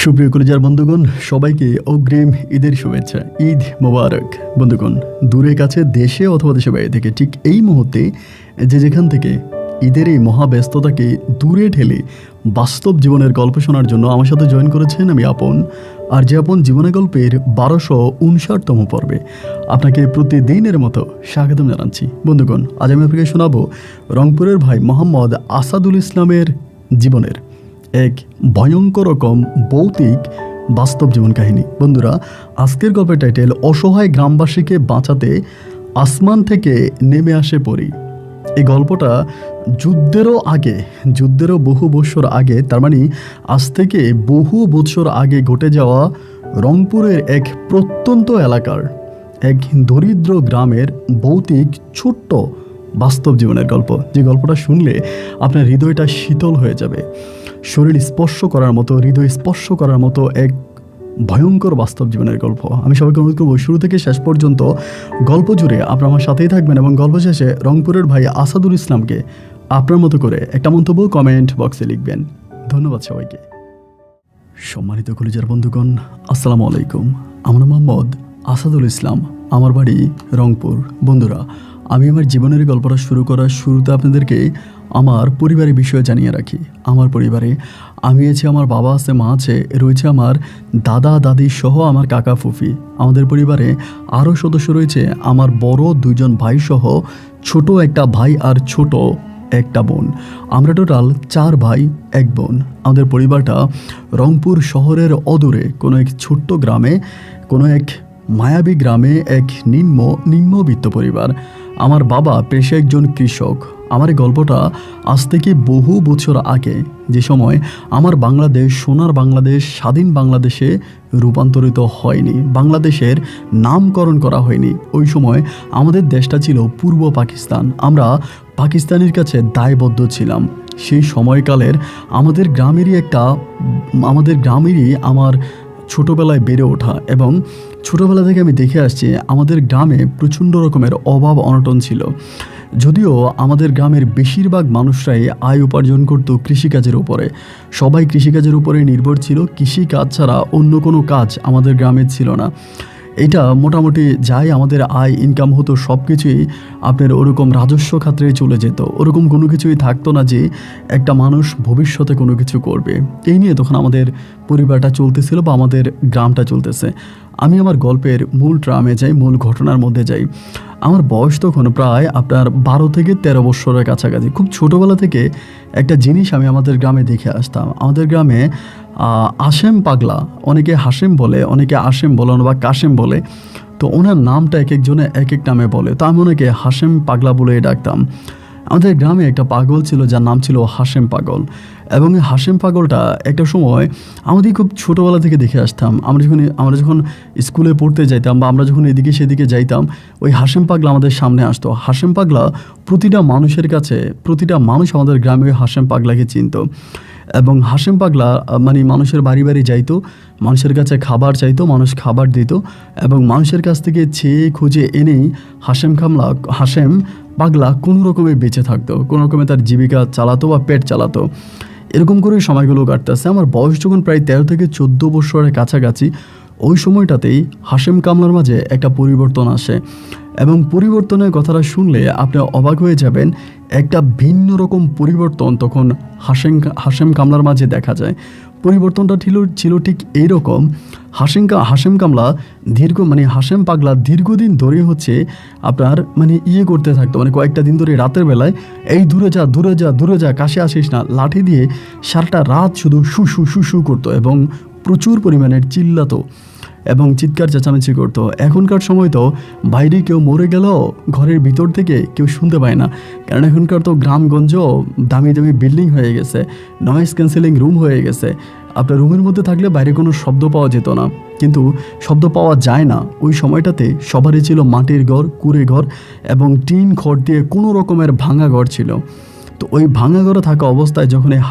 সুপ্রিয় কলিজার বন্ধুগণ, সবাইকে অগ্রিম ঈদের শুভেচ্ছা। ঈদ মোবারক। বন্ধুগণ, দূরে কাছে, দেশে অথবা দেশের বাইরে থেকে ঠিক এই মুহূর্তে যেখান থেকে ঈদের এই মহাব্যস্ততাকে দূরে ঠেলে বাস্তব জীবনের গল্প শোনার জন্য আমার সাথে জয়েন করেছেন আমি আপন। আর যে আপন জীবনের গল্পের 1259তম পর্বে আপনাকে প্রতিদিনের মতো স্বাগতম জানাচ্ছি। বন্ধুগণ, আজ আমি আপনাকে শোনাবো রংপুরের ভাই মোহাম্মদ আসাদুল ইসলামের জীবনের এক ভয়ঙ্কর রকম ভৌতিক বাস্তব জীবন কাহিনী। বন্ধুরা, আজকের গল্পের টাইটেল অসহায় গ্রামবাসীকে বাঁচাতে আসমান থেকে নেমে আসে পরি। এই গল্পটা যুদ্ধেরও বহু বৎসর আগে, তার মানে আজ থেকে বহু বৎসর আগে ঘটে যাওয়া রংপুরের এক প্রত্যন্ত এলাকার এক দরিদ্র গ্রামের ভৌতিক ছোট্ট বাস্তব জীবনের গল্প। যে গল্পটা শুনলে আপনার হৃদয়টা শীতল হয়ে যাবে, শরীর স্পর্শ করার মতো, হৃদয় স্পর্শ করার মতো এক ভয়ঙ্কর বাস্তব জীবনের গল্প। আমি সবাইকে অনুরোধ করবো শুরু থেকে শেষ পর্যন্ত গল্প জুড়ে আপনারা আমার সাথেই থাকবেন এবং গল্প শেষে রংপুরের ভাই আসাদুল ইসলামকে আপনার মতো করে একটা মন্তব্য কমেন্ট বক্সে লিখবেন। ধন্যবাদ সবাইকে। সম্মানিত কলিজার বন্ধুগণ, আসসালামু আলাইকুম। আমার মোহাম্মদ আসাদুল ইসলাম, আমার বাড়ি রংপুর। বন্ধুরা, আমি আমার জীবনের গল্পটা শুরু করার শুরুতে আপনাদেরকে আমার পরিবারের বিষয়ে জানিয়ে রাখি। আমার পরিবারে আমি আছি, আমার বাবা আছে, মা আছে, রয়েছে আমার দাদা দাদি সহ আমার কাকা ফুফি। আমাদের পরিবারে আরও সদস্য রয়েছে আমার বড় দুইজন ভাই সহ ছোট একটা ভাই আর ছোট একটা বোন। আমরা টোটাল 4 ভাই 1 বোন। আমাদের পরিবারটা রংপুর শহরের অদূরে কোনো এক ছোট্ট গ্রামে, কোনো এক মায়াবী গ্রামে, এক নিম্নবিত্ত পরিবার। আমার বাবা পেশায় একজন কৃষক। আমার এই গল্পটা আজ থেকে বহু বছর আগে, যে সময় আমার বাংলাদেশ সোনার বাংলাদেশ, স্বাধীন বাংলাদেশে রূপান্তরিত হয়নি, বাংলাদেশের নামকরণ করা হয়নি। ওই সময় আমাদের দেশটা ছিল পূর্ব পাকিস্তান। আমরা পাকিস্তানের কাছে দায়বদ্ধ ছিলাম। সেই সময়কালের আমাদের গ্রামেরই আমার ছোটোবেলায় বেড়ে ওঠা, এবং ছোটোবেলা থেকে আমি দেখে আসছি আমাদের গ্রামে প্রচণ্ড রকমের অভাব অনটন ছিল। যদিও আমাদের গ্রামের বেশিরভাগ মানুষরাই আয় উপার্জন করত কৃষিকাজের উপরে, সবাই কৃষিকাজের উপরে নির্ভর ছিল। কৃষিকাজ ছাড়া অন্য কোনো কাজ আমাদের গ্রামে ছিল না। এটা মোটামুটি যাই আমাদের আয় ইনকাম হতো, সব কিছুই আপনার ওরকম রাজস্ব খাতে চলে যেত। ওরকম কোনো কিছুই থাকতো না যে একটা মানুষ ভবিষ্যতে কোনো কিছু করবে। এই নিয়ে তখন আমাদের পরিবারটা চলতেছিল বা আমাদের গ্রামটা চলতেছে। আমি আমার গল্পের মূল ট্রামে যাই, মূল ঘটনার মধ্যে যাই। আমার বয়স তখন প্রায় আপনার 12 থেকে 13 বছরের কাছাকাছি। খুব ছোটোবেলা থেকে একটা জিনিস আমি আমাদের গ্রামে দেখে আসতাম। আমাদের গ্রামে আসেম পাগলা, অনেকে হাসেম বলে, অনেকে আসেম বলে বা কাশেম বলে, তো ওনার নামটা এক একজনে এক এক নামে বলে, তো আমি ওনাকে হাসেম পাগলা বলে ডাকতাম। আমাদের গ্রামে একটা পাগল ছিল যার নাম ছিল হাসেম পাগল, এবং এই হাসেম পাগলটা একটা সময় আমাদের খুব ছোটোবেলা থেকে দেখে আসতাম। আমরা যখন স্কুলে পড়তে যাইতাম বা আমরা যখন এদিকে সেদিকে যাইতাম, ওই হাসেম পাগলা আমাদের সামনে আসতো। হাসেম পাগলা প্রতিটা মানুষ আমাদের গ্রামে ওই হাসেম পাগলাকে চিনত, এবং হাসেম পাগলা মানে মানুষের বাড়ি বাড়ি যাইতো, মানুষের কাছে খাবার চাইতো, মানুষ খাবার দিত, এবং মানুষের কাছ থেকে চেয়ে খুঁজে এনেই হাসেম পাগলা কোনো রকমে বেঁচে থাকতো, কোনো রকমে তার জীবিকা চালাতো বা পেট চালাতো। এরকম করেই সময়গুলো কাটতেছে। আমার বয়স যখন প্রায় 13 থেকে 14 বছরের কাছাকাছি, ওই সময়টাতেই হাসেম কামলার মাঝে একটা পরিবর্তন আসে, এবং পরিবর্তনের কথাটা শুনলে আপনি অবাক হয়ে যাবেন। একটা ভিন্ন রকম পরিবর্তন তখন হাসেম কামলার মাঝে দেখা যায়। পরিবর্তনটা ছিল ঠিক এইরকম। হাসেম কামলা হাসেম পাগলা দীর্ঘদিন ধরে হচ্ছে আপনার করতে থাকতো, কয়েকটা দিন ধরে রাতের বেলায় এই দূরে যা কাছে আসিস না লাঠি দিয়ে সারাটা রাত শুধু শু করতো, এবং প্রচুর পরিমাণে চিল্লাতো এবং চিৎকার চেঁচামেচি করতো। এখনকার সময় তো বাইরে কেউ মরে গেলেও ঘরের ভিতর থেকে কেউ শুনতে পায় না, কারণ এখনকার তো গ্রামগঞ্জ দামি বিল্ডিং হয়ে গেছে, নয়েজ ক্যান্সেলিং রুম হয়ে গেছে। আপনার রুমের মধ্যে থাকলে বাইরে কোনো শব্দ পাওয়া যেত না, কিন্তু শব্দ পাওয়া যায় না। ওই সময়টাতে সবারই ছিল মাটির ঘর, কুড়ে ঘর এবং টিন খড় দিয়ে কোনো রকমের ভাঙা ঘর ছিল। তো ওই ভাঙা ঘরে থাকা অবস্থায় যখন এই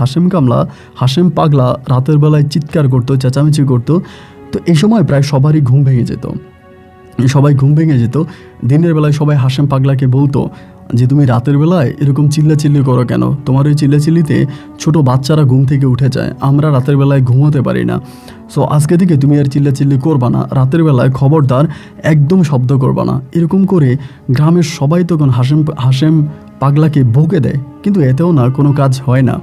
হাসেম পাগলা রাতের বেলায় চিৎকার করতো, চেঁচামেচি করতো, তো এই সময় প্রায় সবারই ঘুম ভেঙে যেত। সবাই ঘুম ভেঙে যেত। দিনের বেলায় সবাই হাশেম পাগলাকে বলতো যে তুমি রাতের বেলায় এরকম চিল্লাচিল্লি করো কেন? তোমার ওই চিল্লাচিল্লিতে ছোট বাচ্চারা ঘুম থেকে উঠে যায়, আমরা রাতের বেলায় ঘুমোতে পারি না। সো আজকে থেকে তুমি আর চিল্লাচিল্লি করবা না, রাতের বেলায় খবরদার একদম শব্দ করবা না। এরকম করে গ্রামের সবাই তখন হাশেম পাগলাকে বকে দেয়, কিন্তু এতেও না কোনো কাজ হয় না।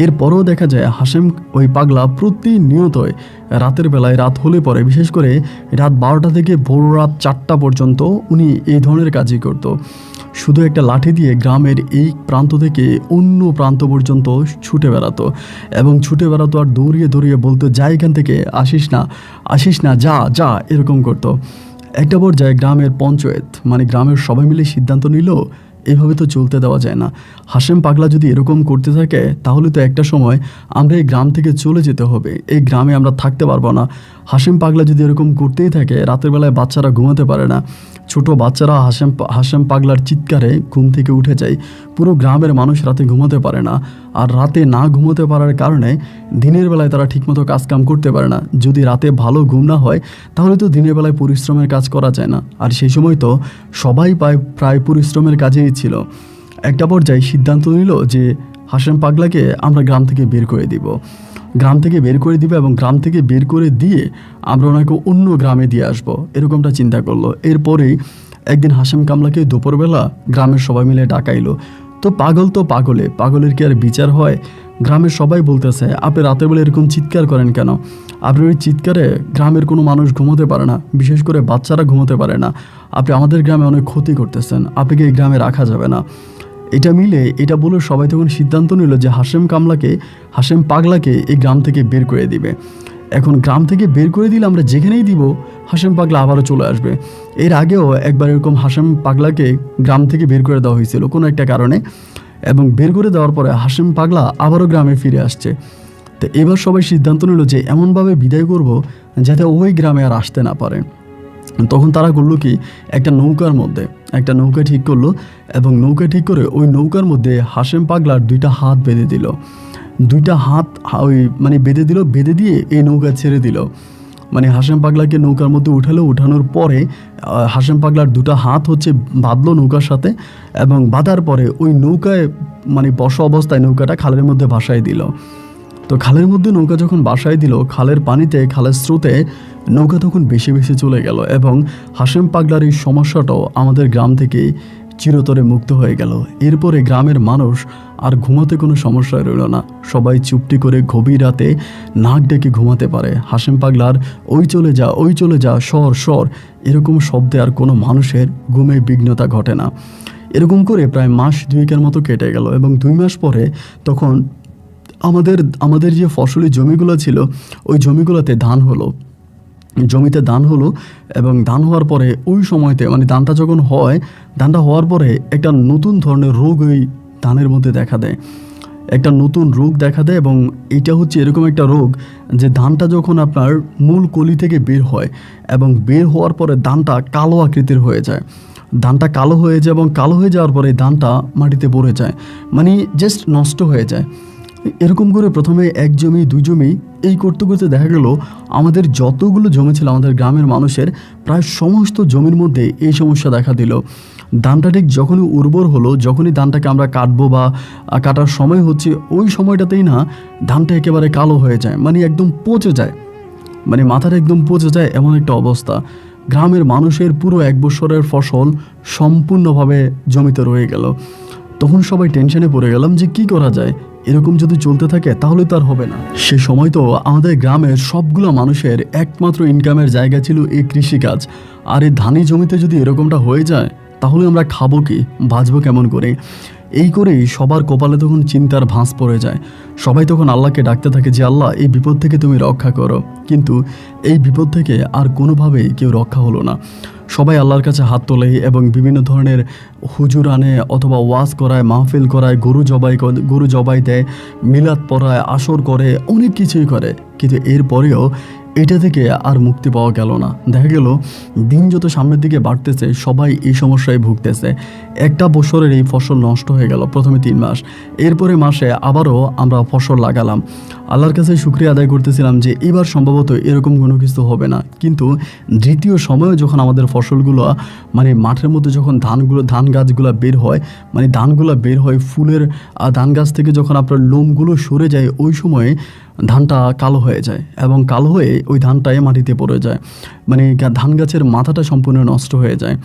এরপরও দেখা যায় হাশেম ওই পাগলা প্রতিনিয়তই রাতের বেলায়, রাত হলে পরে বিশেষ করে রাত 12টা থেকে ভোর রাত 4টা পর্যন্ত উনি এই ধরনের কাজই করতো। শুধু একটা লাঠি দিয়ে গ্রামের এই প্রান্ত থেকে অন্য প্রান্ত পর্যন্ত ছুটে বেড়াতো এবং ছুটে বেড়াতো আর দৌড়িয়ে দৌড়িয়ে বলতো যা এখান থেকে, আসিস না, যা যা, এরকম করতো। একটা পর্যায়ে গ্রামের পঞ্চায়েত মানে গ্রামের সবাই মিলে সিদ্ধান্ত নিল এভাবে তো চলতে দেওয়া যায় না। হাশেম পাগলা যদি এরকম করতে থাকে তাহলে তো একটা সময় আমরা এই গ্রাম থেকে চলে যেতে হবে, এই গ্রামে আমরা থাকতে পারবো না। হাশেম পাগলা যদি এরকম করতেই থাকে, রাতের বেলায় বাচ্চারা ঘুমাতে পারে না, ছোট বাচ্চারা হাশেম পাগলার চিৎকারে ঘুম থেকে উঠে যায়, পুরো গ্রামের মানুষ রাতে ঘুমাতে পারে না। আর রাতে না ঘুমোতে পারার কারণে দিনের বেলায় তারা ঠিকমতো কাজকাম করতে পারে না। যদি রাতে ভালো ঘুম না হয় তাহলে তো দিনের বেলায় পরিশ্রমের কাজ করা যায় না। আর সেই সময় তো সবাই প্রায় পরিশ্রমের কাজেই ছিল। একটা পর্যায়ে সিদ্ধান্ত নিল যে হাশেম পাগলাকে আমরা গ্রাম থেকে বের করে দিব, এবং গ্রাম থেকে বের করে দিয়ে আমরা ওনাকে অন্য গ্রামে দিয়ে আসবো, এরকমটা চিন্তা করলো। এরপরেই একদিন হাশেম কামলাকে দুপুরবেলা গ্রামের সবাই মিলে ডাকাইলো। তো পাগলের কি আর বিচার হয়? গ্রামের সবাই বলতেছে আপনি রাতের বেলা এরকম চিৎকার করেন কেন? আপনি ওই চিৎকারে গ্রামের কোনো মানুষ ঘুমোতে পারে না, বিশেষ করে বাচ্চারা ঘুমোতে পারে না। আপনি আমাদের গ্রামে অনেক ক্ষতি করতেছেন, আপনাকে এই গ্রামে রাখা যাবে না। এটা বলে সবাই তখন সিদ্ধান্ত নিল যে হাশেম পাগলাকে এই গ্রাম থেকে বের করে দিবে। এখন গ্রাম থেকে বের করে দিলে আমরা যেখানেই দিব হাশেম পাগলা আবারও চলে আসবে। এর আগেও একবার এরকম হাশেম পাগলাকে গ্রাম থেকে বের করে দেওয়া হয়েছিল কোনো একটা কারণে, এবং বের করে দেওয়ার পরে হাশেম পাগলা আবারও গ্রামে ফিরে আসছে। তো এবার সবাই সিদ্ধান্ত নিল যে এমনভাবে বিদায় করব যাতে ওই গ্রামে আর আসতে না পারে। তখন তারা করলো কি, একটা নৌকা ঠিক করলো, এবং নৌকা ঠিক করে ওই নৌকার মধ্যে হাশেম পাগলার 2টা হাত বেঁধে দিল। 2টা হাত বেঁধে দিয়ে এই নৌকা ছেড়ে দিল। মানে হাশেম পাগলাকে নৌকার মধ্যে উঠানোর পরে হাশেম পাগলার 2টা হাত বাঁধলো নৌকার সাথে, এবং বাঁধার পরে ওই নৌকায় বসা অবস্থায় নৌকাটা খালের মধ্যে ভাসায় দিল। তো খালের মধ্যে নৌকা যখন ভাসায় দিল, খালের স্রোতে নৌকা তখন বেশি চলে গেল, এবং হাশেম পাগলার এই সমস্যাটাও আমাদের গ্রাম থেকে চিরতরে মুক্ত হয়ে গেল। এরপরে গ্রামের মানুষ আর ঘুমাতে কোনো সমস্যা রইল না, সবাই চুপটি করে গভীর রাতে নাক ডেকে ঘুমাতে পারে। হাশেম পাগলার ওই চলে যা সর এরকম শব্দে আর কোনো মানুষের ঘুমে বিঘ্নতা ঘটে না। এরকম করে প্রায় মাস 2 মতো কেটে গেল, এবং 2 মাস পরে তখন আমাদের যে ফসলি জমিগুলো ছিল ওই জমিগুলোতে জমিতে ধান হলো, এবং ধান হওয়ার পরে ওই সময়তে ধানটা যখন হয়, ধানটা হওয়ার পরে একটা নতুন ধরনের রোগ ওই ধানের মধ্যে দেখা দেয়, এবং এটা এরকম একটা রোগ যে ধানটা যখন আপনার মূল কলি থেকে বের হয়, এবং বের হওয়ার পরে ধানটা কালো আকৃতির হয়ে যায়, এবং কালো হয়ে যাওয়ার পরে ধানটা মাটিতে পড়ে যায়, জাস্ট নষ্ট হয়ে যায়। এরকম করে প্রথমে 1 জমি 2 জমি এই করতে করতে দেখা গেল আমাদের যতগুলো জমি ছিল আমাদের গ্রামের মানুষের প্রায় সমস্ত জমির মধ্যে এই সমস্যা দেখা দিল। ধানটা ঠিক যখনই উর্বর হলো, যখনই ধানটাকে আমরা কাটবো বা কাটার সময় ওই সময়টাতেই না ধানটা একেবারে কালো হয়ে যায়, একদম পচে যায়, মাথাটা একদম পচে যায়, এমন একটা অবস্থা। গ্রামের মানুষের পুরো 1 বছরের ফসল সম্পূর্ণভাবে জমিতে রয়ে গেল। তখন সবাই টেনশনে পড়ে গেলাম যে কি করা যায়, এরকম যদি চলতে থাকে তাহলে তো আর হবে না। সে সময় তো আমাদের গ্রামের সবগুলো মানুষের একমাত্র ইনকামের জায়গা ছিল এই কৃষিকাজ, আর এই ধানি জমিতে যদি এরকমটা হয়ে যায় তাহলে আমরা খাবো কি, বাঁচবো কেমন করে? এই করেই সবার কপালে তখন চিন্তার ভাঁজ পড়ে যায়। সবাই তখন আল্লাহকে ডাকতে থাকে যে আল্লাহ এই বিপদ থেকে তুমি রক্ষা করো, কিন্তু এই বিপদ থেকে আর কোনোভাবেই কেউ রক্ষা হলো না। সবাই আল্লাহর কাছে হাত তোলে এবং বিভিন্ন ধরনের হুজুর আনে অথবা ওয়াজ করায়, মাহফিল করায়, গরু জবাই দেয়, মিলাদ পড়ায়, আসর করে, অনেক কিছুই করে, কিন্তু এরপরেও এটা থেকে আর মুক্তি পাওয়া গেল না। দেখা গেল দিন যত সামনের দিকে বাড়তেছে সবাই এই সমস্যায় ভুগতেছে। একটা বছরের এই ফসল নষ্ট হয়ে গেল প্রথমে 3 মাস, এরপরে মাসে আবারও আমরা ফসল লাগালাম। আল্লাহর কাছে শুকরিয়া আদায় করতেছিলাম যে এবার সম্ভবত এরকম কোনো কিছু হবে না। কিন্তু দ্বিতীয় সময়ে যখন আমাদের ফসলগুলো মানে মাঠের মধ্যে যখন ধান গাছগুলো বের হয়, মানে ধানগুলো বের হয় ফুলের ধান গাছ থেকে যখন আপনার লোমগুলো সরে যায়, ওই সময়ে ধানটা কালো হয়ে যায় এবং কালো হয়ে ওই ধানটাই মাটিতে পড়ে যায়, মানে ধান গাছের মাথাটা সম্পূর্ণ নষ্ট হয়ে যায়।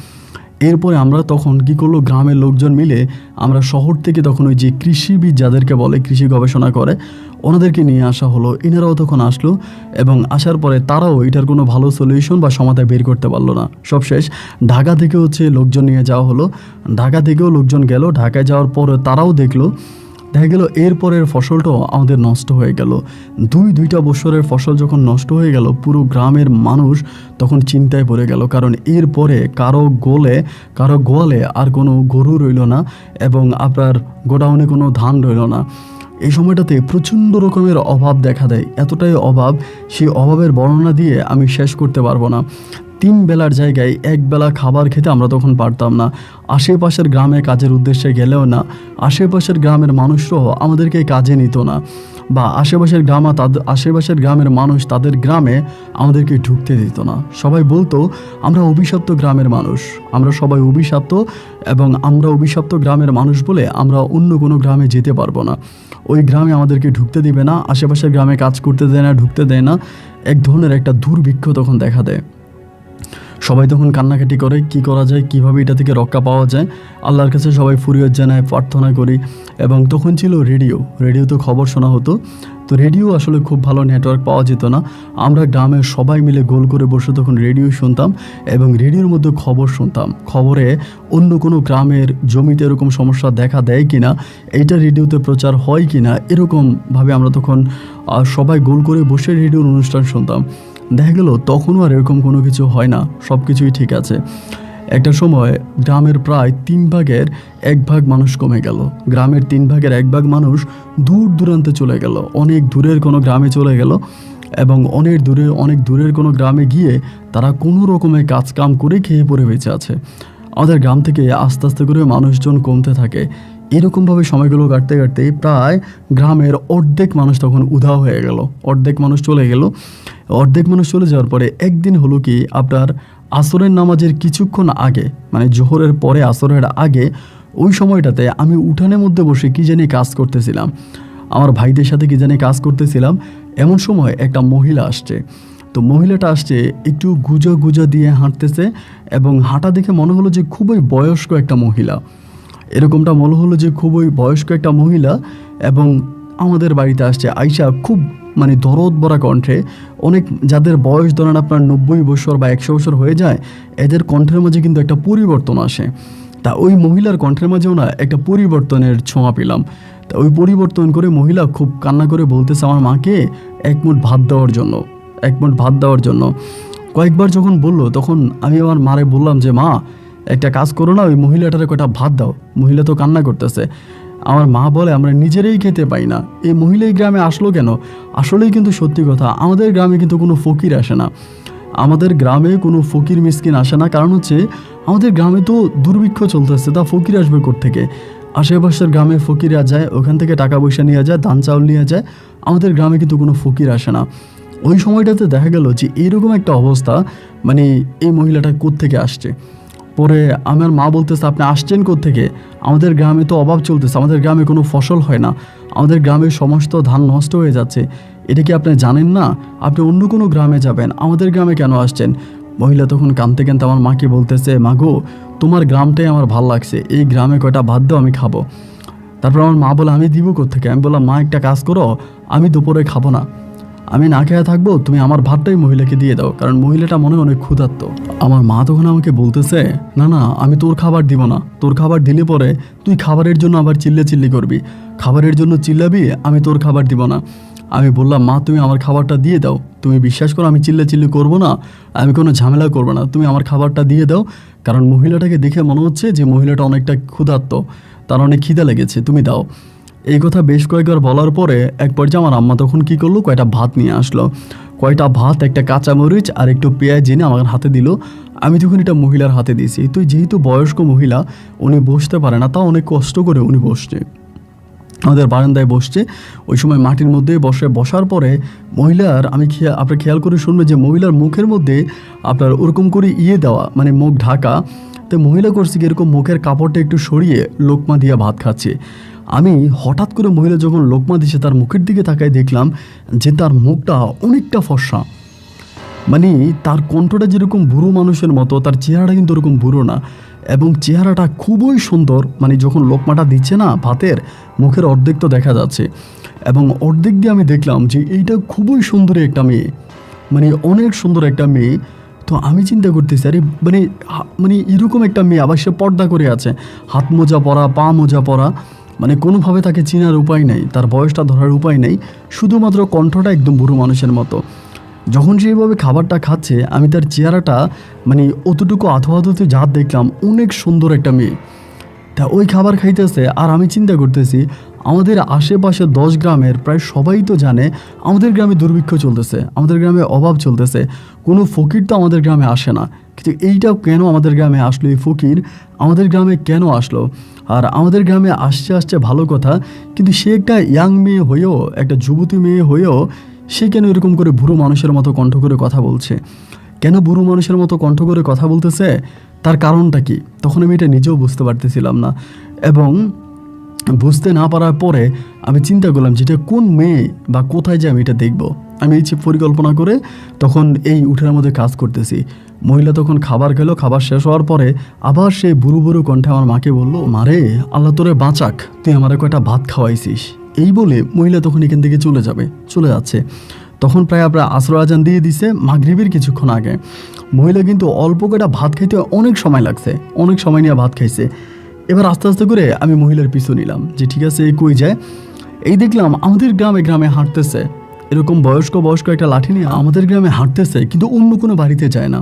এরপরে আমরা তখন কী করলো, গ্রামের লোকজন মিলে আমরা শহর থেকে তখন ওই যে কৃষিবিদ যাদেরকে বলে, কৃষি গবেষণা করে, ওনাদেরকে নিয়ে আসা হলো। এনারাও তখন আসলো এবং আসার পরে তারাও এটার কোনো ভালো সলিউশন বা সমাধান বের করতে পারলো না। সবশেষ ঢাকা থেকে লোকজন নিয়ে যাওয়া হলো। ঢাকা থেকেও লোকজন গেল। ঢাকায় যাওয়ার পরে তারাও দেখলো, দেখা গেল এরপরের ফসলটাও আমাদের নষ্ট হয়ে গেল। দুইটা বছরের ফসল যখন নষ্ট হয়ে গেল, পুরো গ্রামের মানুষ তখন চিন্তায় পড়ে গেল। কারণ এরপরে কারো গোয়ালে আর কোনো গরু রইল না এবং আপনার গোডাউনে কোনো ধান রইল না। এই সময়টাতে প্রচণ্ড রকমের অভাব দেখা দেয়। এতটাই অভাব, সেই অভাবের বর্ণনা দিয়ে আমি শেষ করতে পারবো না। 3 বেলার জায়গায় 1 বেলা খাবার খেতে আমরা তখন পারতাম না। আশেপাশের গ্রামে কাজের উদ্দেশ্যে গেলেও না, আশেপাশের গ্রামের মানুষরাও আমাদেরকে কাজে নিত না, বা আশেপাশের গ্রামের মানুষ তাদের গ্রামে আমাদেরকে ঢুকতে দিত না। সবাই বলতো আমরা অভিশপ্ত গ্রামের মানুষ, আমরা সবাই অভিশপ্ত, এবং আমরা অভিশপ্ত গ্রামের মানুষ বলে আমরা অন্য কোনো গ্রামে যেতে পারবো না। ওই গ্রামে আমাদেরকে ঢুকতে দিবে না, আশেপাশের গ্রামে কাজ করতে দেয় না, ঢুকতে দেয় না। এক ধরনের একটা দুর্ভিক্ষ তখন দেখা দেয়। সবাই তখন কান্নাকাটি করে, কি করা যায়, কিভাবে এটা থেকে রক্ষা পাওয়া যায়। আল্লাহর কাছে সবাই ফুরিয়ত জানায়, প্রার্থনা করি। এবং তখন ছিল রেডিওতে খবর শোনা হতো। তো রেডিও আসলে খুব ভালো নেটওয়ার্ক পাওয়া যেত না। আমরা গ্রামের সবাই মিলে গোল করে বসে তখন রেডিও শুনতাম এবং রেডিওর মধ্যে খবর শুনতাম। খবরে অন্য কোনো গ্রামের জমিতে এরকম সমস্যা দেখা দেয় কিনা, এইটা রেডিওতে প্রচার হয় কিনা, এরকমভাবে আমরা তখন সবাই গোল করে বসে রেডিওর অনুষ্ঠান শুনতাম। দেখা গেল তখনও আর এরকম কোনো কিছু হয় না, সব কিছুই ঠিক আছে। একটা সময় গ্রামের প্রায় 3 ভাগের 1 ভাগ মানুষ কমে গেল। গ্রামের 3 ভাগের 1 ভাগ মানুষ দূর দূরান্তে চলে গেল, অনেক দূরের কোনো গ্রামে চলে গেল এবং অনেক দূরের কোনো গ্রামে গিয়ে তারা কোনো রকমের কাজকাম করে খেয়ে পরে বেঁচে আছে। আমাদের গ্রাম থেকে আস্তে আস্তে করে মানুষজন কমতে থাকে। এরকমভাবে সময়গুলো কাটতে কাটতে প্রায় গ্রামের অর্ধেক মানুষ তখন উধাও হয়ে গেল, অর্ধেক মানুষ চলে গেল। অর্ধেক মানুষ চলে যাওয়ার পরে একদিন হলো কি, আপনার আসরের নামাজের কিছুক্ষণ আগে, মানে জোহরের পরে আসরের আগে, ওই সময়টাতে আমি উঠানের মধ্যে বসে কি জানি কাজ করতেছিলাম, আমার ভাইদের সাথে কি জানি কাজ করতেছিলাম। এমন সময় একটা মহিলা আসছে। তো মহিলাটা আসছে, একটু গুজা দিয়ে হাঁটতেছে এবং হাঁটা দেখে মনে হলো যে খুবই বয়স্ক একটা মহিলা। এরকমটা মনে হলো যে খুবই বয়স্ক একটা মহিলা এবং আমাদের বাড়িতে আসছে। আইসা খুব মানে দরদ ভরা কণ্ঠে, অনেক যাদের বয়স ধরেন আপনার 90 বছর বা 100 বছর হয়ে যায়, এদের কণ্ঠের মাঝে কিন্তু একটা পরিবর্তন আসে। তা ওই মহিলার কণ্ঠের মাঝেও না একটা পরিবর্তনের ছোঁয়া পেলাম। তা ওই পরিবর্তন করে মহিলা খুব কান্না করে বলতেছে আমার মাকে 1 মুঠ ভাত দেওয়ার জন্য। কয়েকবার যখন বললো তখন আমি আমার মারে বললাম যে মা, একটা কাজ করো না, ওই মহিলাটারে কয়টা ভাত দাও। মহিলা তো কান্না করতেছে। আমার মা বলে আমরা নিজেরাই খেতে পাই না, এই মহিলা এই গ্রামে আসলো কেন? আসলেই কিন্তু সত্যি কথা, আমাদের গ্রামে কিন্তু কোনো ফকির আসে না, আমাদের গ্রামে কোনো ফকির মিসকিন আসে না। কারণ হচ্ছে আমাদের গ্রামে তো দুর্ভিক্ষ চলতেছে, তা ফকির আসবে কোত্থেকে? আশেপাশের গ্রামে ফকিরা যায়, ওখান থেকে টাকা পয়সা নিয়ে যায়, ধান চাউল নিয়ে যায়। আমাদের গ্রামে কিন্তু কোনো ফকির আসে না। ওই সময়টাতে দেখা গেল যে এরকম একটা অবস্থা, মানে এই মহিলাটা কোত্থেকে আসছে। পরে আমার মা বলতেছে আপনি আসছেন কোত্থেকে? আমাদের গ্রামে তো অভাব চলতেছে, আমাদের গ্রামে কোনো ফসল হয় না, আমাদের গ্রামের সমস্ত ধান নষ্ট হয়ে যাচ্ছে। এটা কি আপনি জানেন না? আপনি অন্য কোনো গ্রামে যাবেন, আমাদের গ্রামে কেন আসছেন? মহিলা তখন কাঁদতে কাঁদতে আমার মাকে বলতেছে মা গো, তোমার গ্রামটাই আমার ভাল লাগছে, এই গ্রামে কয়টা ভাত দাও, আমি খাবো। তারপর আমার মা বলে আমি দিব কোত্থেকে? আমি বললাম মা একটা কাজ করো, আমি দুপুরে খাবো না, আমি না খেয়ে থাকবো, তুমি আমার ভাতটাই মহিলাকে দিয়ে দাও, কারণ মহিলাটা মনে অনেক ক্ষুধার্ত। আমার মা তখন আমাকে বলতেছে না না, আমি তোর খাবার দিব না, তোর খাবার দিলে পরে তুই খাবারের জন্য আবার চিল্লি করবি, খাবারের জন্য চিল্লাবি, আমি তোর খাবার দিব না। আমি বললাম মা তুমি আমার খাবারটা দিয়ে দাও, তুমি বিশ্বাস করো আমি চিল্লি করবো না, আমি কোনো ঝামেলা করবো না, তুমি আমার খাবারটা দিয়ে দাও। কারণ মহিলাটাকে দেখে মনে হচ্ছে যে মহিলাটা অনেকটা ক্ষুধার্ত, তার অনেক খিদা লেগেছে, তুমি দাও। এই কথা বেশ কয়েকবার বলার পরে এক পর্যায়ে আমার আম্মা তখন কী করলো, কয়টা ভাত নিয়ে আসলো। কয়টা ভাত, একটা কাঁচামরিচ আর একটু পেঁয়াজ এনে আমার হাতে দিল। আমি তখন এটা মহিলার হাতে দিয়েছি। তো যেহেতু বয়স্ক মহিলা, উনি বসতে পারে না, তা অনেক কষ্ট করে উনি বসছে, আমাদের বারান্দায় বসছে। ওই সময় মাটির মধ্যে বসার পরে মহিলার, আপনার খেয়াল করে শুনবে যে মহিলার মুখের মধ্যে আপনার ওরকম করে দেওয়া, মানে মুখ ঢাকা। তো মহিলা করছে কি, এরকম মুখের কাপড়টা একটু সরিয়ে লোকমা দিয়ে ভাত খাচ্ছে। আমি হঠাৎ করে মহিলা যখন লোকমা দিছে তার মুখের দিকে তাকায় দেখলাম যে তার মুখটা অনেকটা ফর্সা, মানে তার কণ্ঠটা যেরকম বুড়ো মানুষের মতো, তার চেহারাটা কিন্তু ওরকম বুড়ো না, এবং চেহারাটা খুবই সুন্দর। মানে যখন লোকমাটা দিচ্ছে না ভাতের, মুখের অর্ধেক তো দেখা যাচ্ছে, এবং অর্ধেক দিয়ে আমি দেখলাম যে এইটা খুবই সুন্দরী একটা মেয়ে, মানে অনেক সুন্দর একটা মেয়ে। তো আমি চিন্তা করতেছি, আরে মানে এরকম একটা মেয়ে, আবার সে পর্দা করে আছে, হাত মোজা পরা, পা মোজা পরা, মানে কোনোভাবে তাকে চেনার উপায় নেই, তার বয়সটা ধরার উপায় নেই, শুধুমাত্র কণ্ঠটা একদম বুড়ো মানুষের মতো। যখন সেইভাবে খাবারটা খাচ্ছে, আমি তার চেহারাটা মানে অতটুকু আধোতে যা দেখলাম, অনেক সুন্দর একটা মেয়ে। তা ওই খাবার খাইতেছে, আর আমি চিন্তা করতেছি আমাদের আশেপাশে 10 গ্রামের প্রায় সবাই তো জানে আমাদের গ্রামে দুর্ভিক্ষ চলতেছে, আমাদের গ্রামে অভাব চলতেছে, কোনো ফকির তো আমাদের গ্রামে আসে না। কিন্তু এইটা কেন আমাদের গ্রামে আসলো, এই ফকির আমাদের গ্রামে কেন আসলো? আর আমাদের গ্রামে আসছে ভালো কথা, কিন্তু সে একটা ইয়াং মেয়ে হয়েও, একটা যুবতী মেয়ে হয়েও সে কেন এরকম করে বুড়ো মানুষের মতো কণ্ঠ করে কথা বলছে? কেন বুড়ো মানুষের মতো কণ্ঠ করে কথা বলতেছে? তার কারণটা কি? তখন আমি এটা নিজেও বুঝতে পারতেছিলাম না, এবং বুঝতে না পারার পরে আমি চিন্তা করলাম যেটা কোন মেয়ে বা কোথায় যে আমি এটা দেখব। আমি এই পরিকল্পনা করে তখন এই উঠের মধ্যে কাজ করতেছি। মহিলা তখন খাবার খেলো, খাবার শেষ হওয়ার পরে আবার সেই বুড়ো বুড়ো কণ্ঠে আমার মাকে বলল, মারে আল্লাহ তোরে বাঁচাক, তুই আমার কয়টা ভাত খাওয়াইছিস। এই বলে মহিলা তখন এখান থেকে চলে যাচ্ছে। তখন প্রায় আপনার আসর আজান দিয়ে দিছে মাগরিবের কিছুক্ষণ আগে। মহিলা কিন্তু অল্প কয়টা ভাত খাইতে অনেক সময় লাগছে, অনেক সময় নিয়ে ভাত খাইছে। এবার আস্তে আস্তে করে আমি মহিলার পিছু নিলাম যে ঠিক আছে এই কই যায়। এই দেখলাম আমাদের গ্রামে হাঁটতেছে, এরকম বয়স্ক একটা লাঠি নিয়ে আমাদের গ্রামে হাঁটতেছে, কিন্তু অন্য কোনো বাড়িতে যায় না,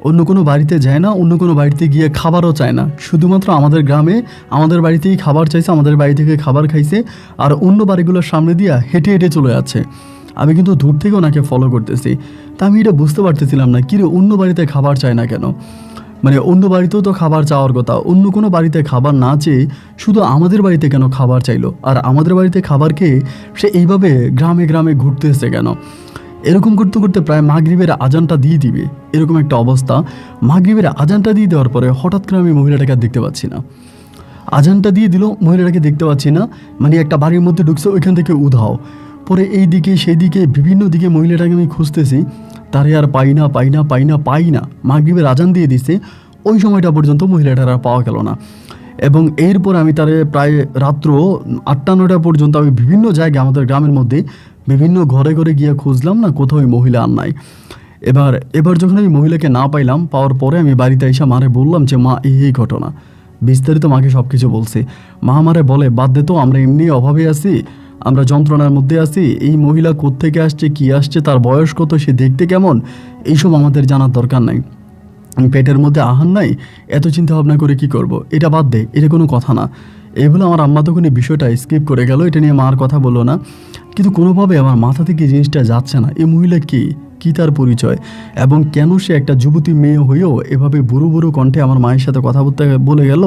অন্য কোনো বাড়িতে গিয়ে খাবারও চায় না, শুধুমাত্র আমাদের গ্রামে আমাদের বাড়িতেই খাবার চাইছে, আমাদের বাড়ি থেকে খাবার খাইছে, আর অন্য বাড়িগুলোর সামনে দিয়ে হেঁটে হেঁটে চলে যাচ্ছে। আমি কিন্তু দূর থেকে ওনাকে ফলো করতেছি। তা আমি এটা বুঝতে পারতেছিলাম না, কিরে অন্য বাড়িতে খাবার চায় না কেন? মানে অন্য বাড়িতেও তো খাবার চাওয়ার কথা, অন্য কোনো বাড়িতে খাবার না চেয়ে শুধু আমাদের বাড়িতে কেন খাবার চাইলো? আর আমাদের বাড়িতে খাবার খেয়ে সে এইভাবে গ্রামে ঘুরতেছে কেন? এরকম করতে করতে প্রায় মাগরিবের আজানটা দিয়ে দিবে, এরকম একটা অবস্থা। মাগরিবের আজানটা দিয়ে দেওয়ার পরে হঠাৎ করে আমি মহিলাটাকে আর দেখতে পাচ্ছি না। আজানটা দিয়ে দিল, মহিলাটাকে দেখতে পাচ্ছি না, মানে একটা বাড়ির মধ্যে ঢুকছে, ওইখান থেকে উধাও। পরে এই দিকে সেই দিকে বিভিন্ন দিকে মহিলাটাকে আমি খুঁজতেছি, তারে আর পাই না। মাগরিবের আজান দিয়ে দিছে, ওই সময়টা পর্যন্ত মহিলাটার আর পাওয়া গেল না। এবং এরপর আমি তারে প্রায় রাত্র 8টা-9টা পর্যন্ত আমি বিভিন্ন জায়গায় আমাদের গ্রামের মধ্যে বিভিন্ন ঘরে গিয়ে খুঁজলাম, না কোথাও ওই মহিলা আর নাই। এবার যখন আমি মহিলাকে না পাওয়ার পরে আমি বাড়িতে এসে মারে বললাম যে মা এই ঘটনা, বিস্তারিত মাকে সব কিছু বলছি। মা আমারে বলে, বাদ দে তো, আমরা এমনি অভাবে আছি, আমরা যন্ত্রণার মধ্যে আছি, এই মহিলা কোত্থেকে আসছে, কি আসছে, তার বয়স কত, সে দেখতে কেমন, এইসব আমাদের জানার দরকার নাই। পেটের মধ্যে আহার নাই, এত চিন্তা ভাবনা করে কি করব, এটা বাদ দে, এটা কোনো কথা না। এই বলে আমার আম্মা তখন এই বিষয়টা স্কিপ করে গেল, এটা নিয়ে মার কথা বললো না। কিন্তু কোনোভাবে আমার মাথা থেকে এই জিনিসটা যাচ্ছে না, এই মহিলা কি তার পরিচয়, এবং কেন সে একটা যুবতী মেয়ে হয়েও এভাবে বুড়ো কণ্ঠে আমার মায়ের সাথে কথা বলে গেল,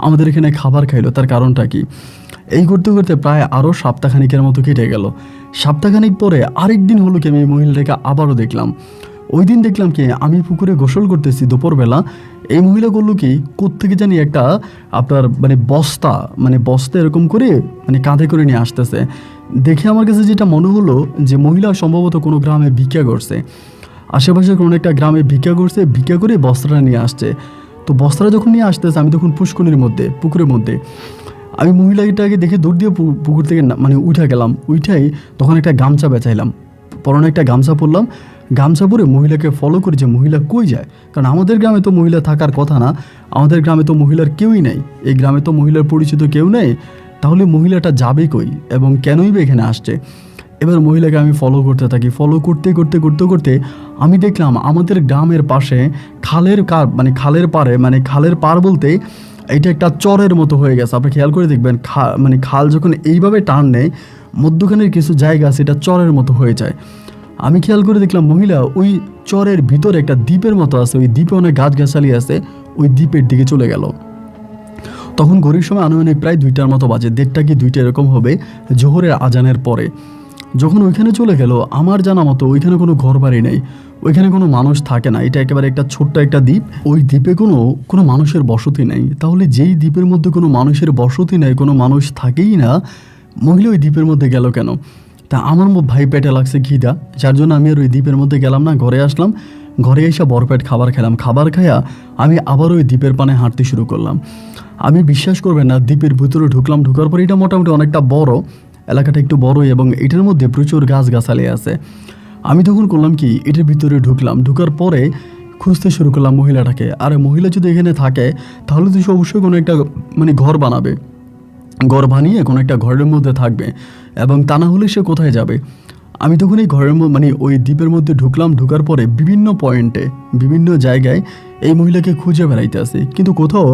আমাদের এখানে খাবার খাইলো, তার কারণটা কি? এই করতে করতে প্রায় আরও সপ্তাহখানিকের মতো কেটে গেল। সপ্তাহখানিক পরে আরেকদিন হলো কি আমি এই মহিলাটাকে আবারও দেখলাম। ওই দিন দেখলাম কি আমি পুকুরে গোসল করতেছি দুপুরবেলা, এই মহিলা করলো কি কোত্থেকে জানি একটা আপনার বস্তা এরকম করে কাঁধে করে নিয়ে আসতেছে। দেখে আমার কাছে যেটা মনে হলো যে মহিলা সম্ভবত কোনো গ্রামে ভিক্ষা করছে, আশেপাশে কোনো একটা গ্রামে ভিক্ষা করে বস্তাটা নিয়ে আসছে। তো বস্তাটা যখন নিয়ে আসতেছে, আমি তখন পুকুরের মধ্যে আমি মহিলাটাকে দেখে দৌড় দিয়ে পুকুর থেকে উঠে গেলাম। উঠাই তখন একটা গামছা বেচাইলাম, পরনে একটা গামছা পরলাম, গামছা পরে মহিলাকে ফলো করি যে মহিলা কই যায়। কারণ আমাদের গ্রামে তো মহিলা থাকার কথা না, আমাদের গ্রামে তো মহিলার কেউই নেই, এই গ্রামে তো মহিলার পরিচিত কেউ নেই, তাহলে মহিলাটা যাবে কই এবং কেনই বা এখানে আসছে? এবার মহিলাকে আমি ফলো করতে থাকি, ফলো করতে আমি দেখলাম আমাদের গ্রামের পাশে খালের পাড়ে, খালের পাড় বলতে এটা একটা চরের মতো হয়ে গেছে। আপনি খেয়াল করে দেখবেন, খাল যখন এইভাবে টান নেয়, মধ্যখানের কিছু জায়গা সেটা চরের মতো হয়ে যায়। আমি খেয়াল করে দেখলাম মহিলা ওই চরের ভিতরে একটা দ্বীপের মতো আছে, ওই দ্বীপে অনেক গাছগাছালি আছে, ওই দ্বীপের দিকে চলে গেল। তখন ঘড়ির সময় আনুমানিক প্রায় 2টার মতো বাজে, 1:30 কি 2টা এরকম হবে, জোহরের আজানের পরে। যখন ওইখানে চলে গেল, আমার জানা মতো ওইখানে কোনো ঘর বাড়ি নেই, ওইখানে কোনো মানুষ থাকে না, এটা একেবারে একটা ছোট্ট একটা দ্বীপ, ওই দ্বীপে কোনো মানুষের বসতি নেই। তাহলে যেই দ্বীপের মধ্যে কোনো মানুষের বসতি নেই, কোনো মানুষ থাকেই না, মহিলা ওই দ্বীপের মধ্যে গেল কেন? তা আমার ভাই পেটে লাগছে খিদা, যার জন্য আমি আর ওই দ্বীপের মধ্যে গেলাম না, ঘরে আসলাম। ঘরে এসে বরপেট খাবার খেলাম, খাবার খাইয়া আমি আবার ওই দ্বীপের পানে হাঁটতে শুরু করলাম। আমি বিশ্বাস করবেন না, দ্বীপের ভিতরে ঢুকলাম, ঢোকার পর এটা মোটামুটি অনেকটা বড়, এলাকাটা একটু বড়ই, এবং এটার মধ্যে প্রচুর গাছগাছালি আছে। আমি তখন করলাম কি, এটার ভিতরে ঢুকলাম, ঢুকার পরে খুঁজতে শুরু করলাম মহিলাটাকে। আর মহিলা যদি এখানে থাকে তাহলে তো সে অবশ্যই কোনো একটা ঘর বানাবে, ঘর বানিয়ে কোনো একটা ঘরের মধ্যে থাকবে, এবং তা না হলে সে কোথায় যাবে? আমি তখন এই ঘরের ওই দ্বীপের মধ্যে ঢুকলাম, ঢুকার পরে বিভিন্ন পয়েন্টে, বিভিন্ন জায়গায় এই মহিলাকে খুঁজে বেড়াইতে আসি, কিন্তু কোথাও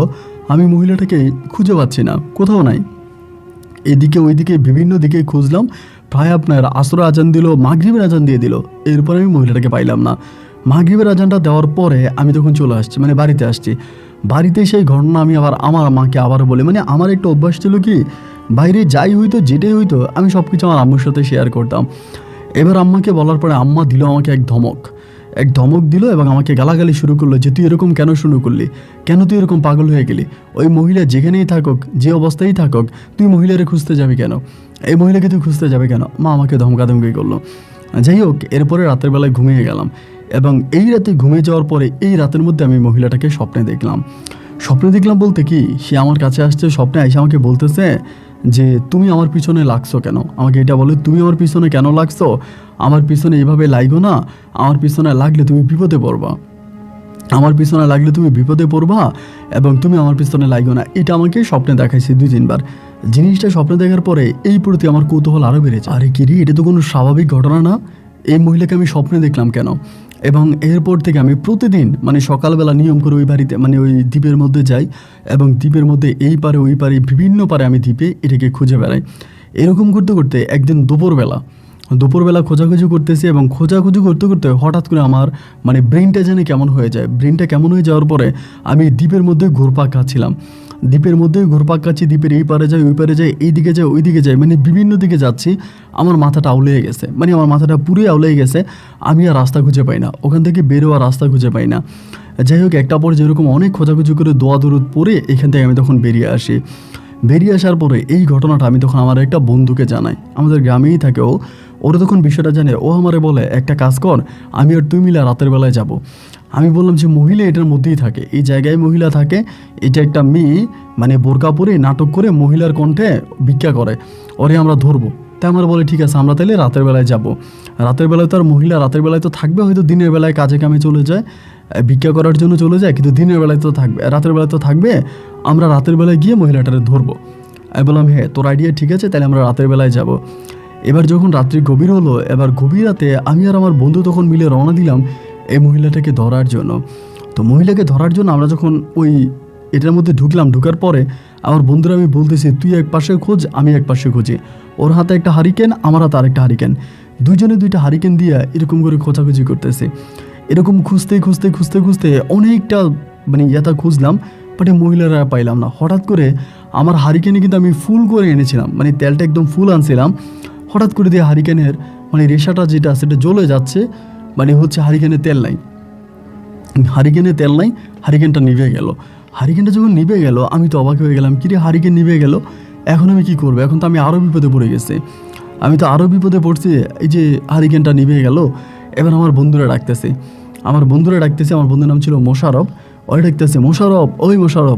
আমি মহিলাটাকে খুঁজে পাচ্ছি না, কোথাও নাই। এদিকে ওইদিকে বিভিন্ন দিকে খুঁজলাম, প্রায় আপনার আসর আজান দিল, মাগরিবের আজান দিয়ে দিল, এরপরে আমি মহিলাটাকে পাইলাম না। মাগরিবের আজানটা দেওয়ার পরে আমি তখন চলে আসছি, বাড়িতে আসছি। বাড়িতে সেই ঘটনা আমি আবার আমার মাকে আবার বলে, আমার একটা অভ্যাস ছিল কি, বাইরে যাই হইতো, যেটাই হইতো, আমি সব কিছু আমার আম্মুর সাথে শেয়ার করতাম। এবার আম্মাকে বলার পরে আম্মা দিল আমাকে এক ধমক দিল, এবং আমাকে গালাগালি শুরু করলো যে তুই এরকম কেন শুরু করলি, কেন তুই এরকম পাগল হয়ে গেলি? ওই মহিলা যেখানেই থাকুক, যে অবস্থায় থাকুক, তুই মহিলারে খুঁজতে যাবি কেন? এই মহিলাকে তুই খুঁজতে যাবে কেন? মা আমাকে ধমকাধমকি করলো। যাই হোক, এরপরে রাতের বেলায় ঘুমিয়ে গেলাম, এবং এই রাতে ঘুমিয়ে যাওয়ার পরে এই রাতের মধ্যে আমি মহিলাটাকে স্বপ্নে দেখলাম বলতে কি, সে আমার কাছে আসছে, স্বপ্নে এসে আমাকে বলতেছে যে তুমি আমার পিছনে লাগছো কেন? আমাকে এটা বলে, তুমি আমার পিছনে কেন লাগছো? আমার পিছনে এইভাবে লাগো না, আমার পিছনে লাগলে তুমি বিপদে পড়বা, এবং তুমি আমার পিছনে লাগো না। এটা আমাকে স্বপ্নে দেখাইছে 2-3 বার। জিনিসটা স্বপ্নে দেখার পরে এই প্রতি আমার কৌতূহল আরও বেড়েছে। আরে কি রে, এটা তো কোনো স্বাভাবিক ঘটনা না, এই মহিলাকে আমি স্বপ্নে দেখলাম কেন? এবং এরপর থেকে আমি প্রতিদিন সকালবেলা নিয়ম করে ওই বাড়িতে ওই দ্বীপের মধ্যে যাই, এবং দ্বীপের মধ্যে এই পারে ওই পারে বিভিন্ন পারে আমি দ্বীপে এটাকে খুঁজে বেড়াই। এরকম করতে করতে একদিন দুপুরবেলা খোঁজাখুঁজি করতেছি, এবং খোঁজাখুঁজি করতে করতে হঠাৎ করে আমার ব্রেনটা যেন কেমন হয়ে যায়। ব্রেনটা কেমন হয়ে যাওয়ার পরে আমি দ্বীপের মধ্যে ঘুরপাক খাচ্ছিলাম, দ্বীপের এই পারে যাই, ওই পারে যাই, এইদিকে যাই, ওইদিকে যাই, বিভিন্ন দিকে যাচ্ছি। আমার মাথাটা আউলেয়ে গেছে, আমার মাথাটা পুরোই আউলেয়ে গেছে। আমি আর রাস্তা খুঁজে পাই না, ওখান থেকে বেরোয়ার রাস্তা খুঁজে পাই না। যাই হোক, একটা পরে যেরকম অনেক খোঁজাখুঁজি করে দোয়া দরুদ পরে এখান থেকে আমি তখন বেরিয়ে আসার পরে এই ঘটনাটা আমি তখন আমার একটা বন্ধুকে জানাই, আমাদের গ্রামেই থাকে ও। ওরা তখন বিষয়টা জানে, ও আমারে বলে একটা কাজ কর, আমি আর তুই মিলে রাতের বেলায় যাব। আমি বললাম যে মহিলা এটার মধ্যেই থাকে, এই জায়গায় মহিলা থাকে, এটা একটা মেয়ে বোরকা পরে নাটক করে মহিলার কণ্ঠে ভিক্ষা করে, ওরে আমরা ধরবো। তাই আমার বলে ঠিক আছে, আমরা তাহলে রাতের বেলায় যাব। রাতের বেলায় তো আর মহিলা রাতের বেলায় তো থাকবে, হয়তো দিনের বেলায় কাজে কামে চলে যায়, ভিক্ষা করার জন্য চলে যায়, কিন্তু দিনের বেলায় তো থাকবে, রাতের বেলায় তো থাকবে, আমরা রাতের বেলায় গিয়ে মহিলাটারে ধরবো। আমি বললাম হ্যাঁ, তোর আইডিয়া ঠিক আছে, তাহলে আমরা রাতের বেলায় যাব। এবার যখন রাত্রি গভীর হলো, এবার গভীর রাতে আমি আর আমার বন্ধু তখন মিলে রওনা দিলাম এই মহিলাটাকে ধরার জন্য। তো মহিলাকে ধরার জন্য আমরা যখন ওই এটার মধ্যে ঢুকার পরে আমার বন্ধুরা আমি বলতেছি, তুই এক পাশে খোঁজ, আমি এক পাশে খুঁজি। ওর হাতে একটা হারিকেন, আমার হাতে আরেকটা হারিকেন, দুইজনে দুইটা হারিকেন দিয়ে এরকম করে খোঁজাখুঁজি করতেছে। এরকম খুঁজতে অনেকটা ইয়েটা খুঁজলাম, বাট মহিলারা পাইলাম না। হঠাৎ করে আমার হারিকেনে কিন্তু আমি ফুল করে এনেছিলাম, তেলটা একদম ফুল আনছিলাম, হঠাৎ করে দিয়ে হারিকেনের রেশাটা যেটা সেটা জ্বলে যাচ্ছে, হারিকেনে তেল নাই, হারিকেনটা নিভে গেল। হারিকেনটা যখন নিভে গেল আমি তো অবাক হয়ে গেলাম, কিরে হারিকেন নিভে গেল, এখন আমি কি করবো? এখন তো আমি আরও বিপদে পড়ে গেছি, পড়ছি। এই যে হারিকেনটা নিভে গেল, এবার আমার বন্ধুরা ডাকতেছে, আমার বন্ধুর নাম ছিল মোশারফ। ওই ডাকতেছে, মোশারফ, ওই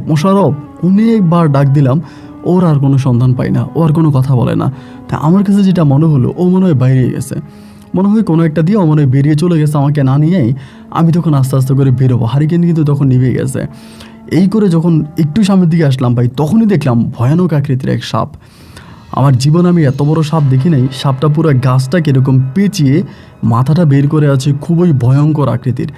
মোশারফ। অনেকবার ডাক দিলাম, ওর আর কোনো সন্ধান পাই না, ও আর কোনো কথা বলে না। তা আমার কাছে যেটা মনে হলো, ও মনে হয় বাইরে গেছে, মনে হয় কোনো একটা দিয়ে ও মনে হয় বেরিয়ে চলে গেছে আমাকে না নিয়েই। আমি তখন আস্তে আস্তে করে বেরোবো, হারিকেন কিন্তু তখন নিভে গেছে। এই করে যখন একটু সামনের দিকে আসলাম ভাই, তখনই দেখলাম ভয়ানক আকৃতির এক সাপ। আমার জীবনে আমি এত বড় সাপ দেখি নাই। সাপটা পুরো গাছটাকে এরকম পেঁচিয়ে মাথাটা বের করে আছে, খুবই ভয়ঙ্কর আকৃতির।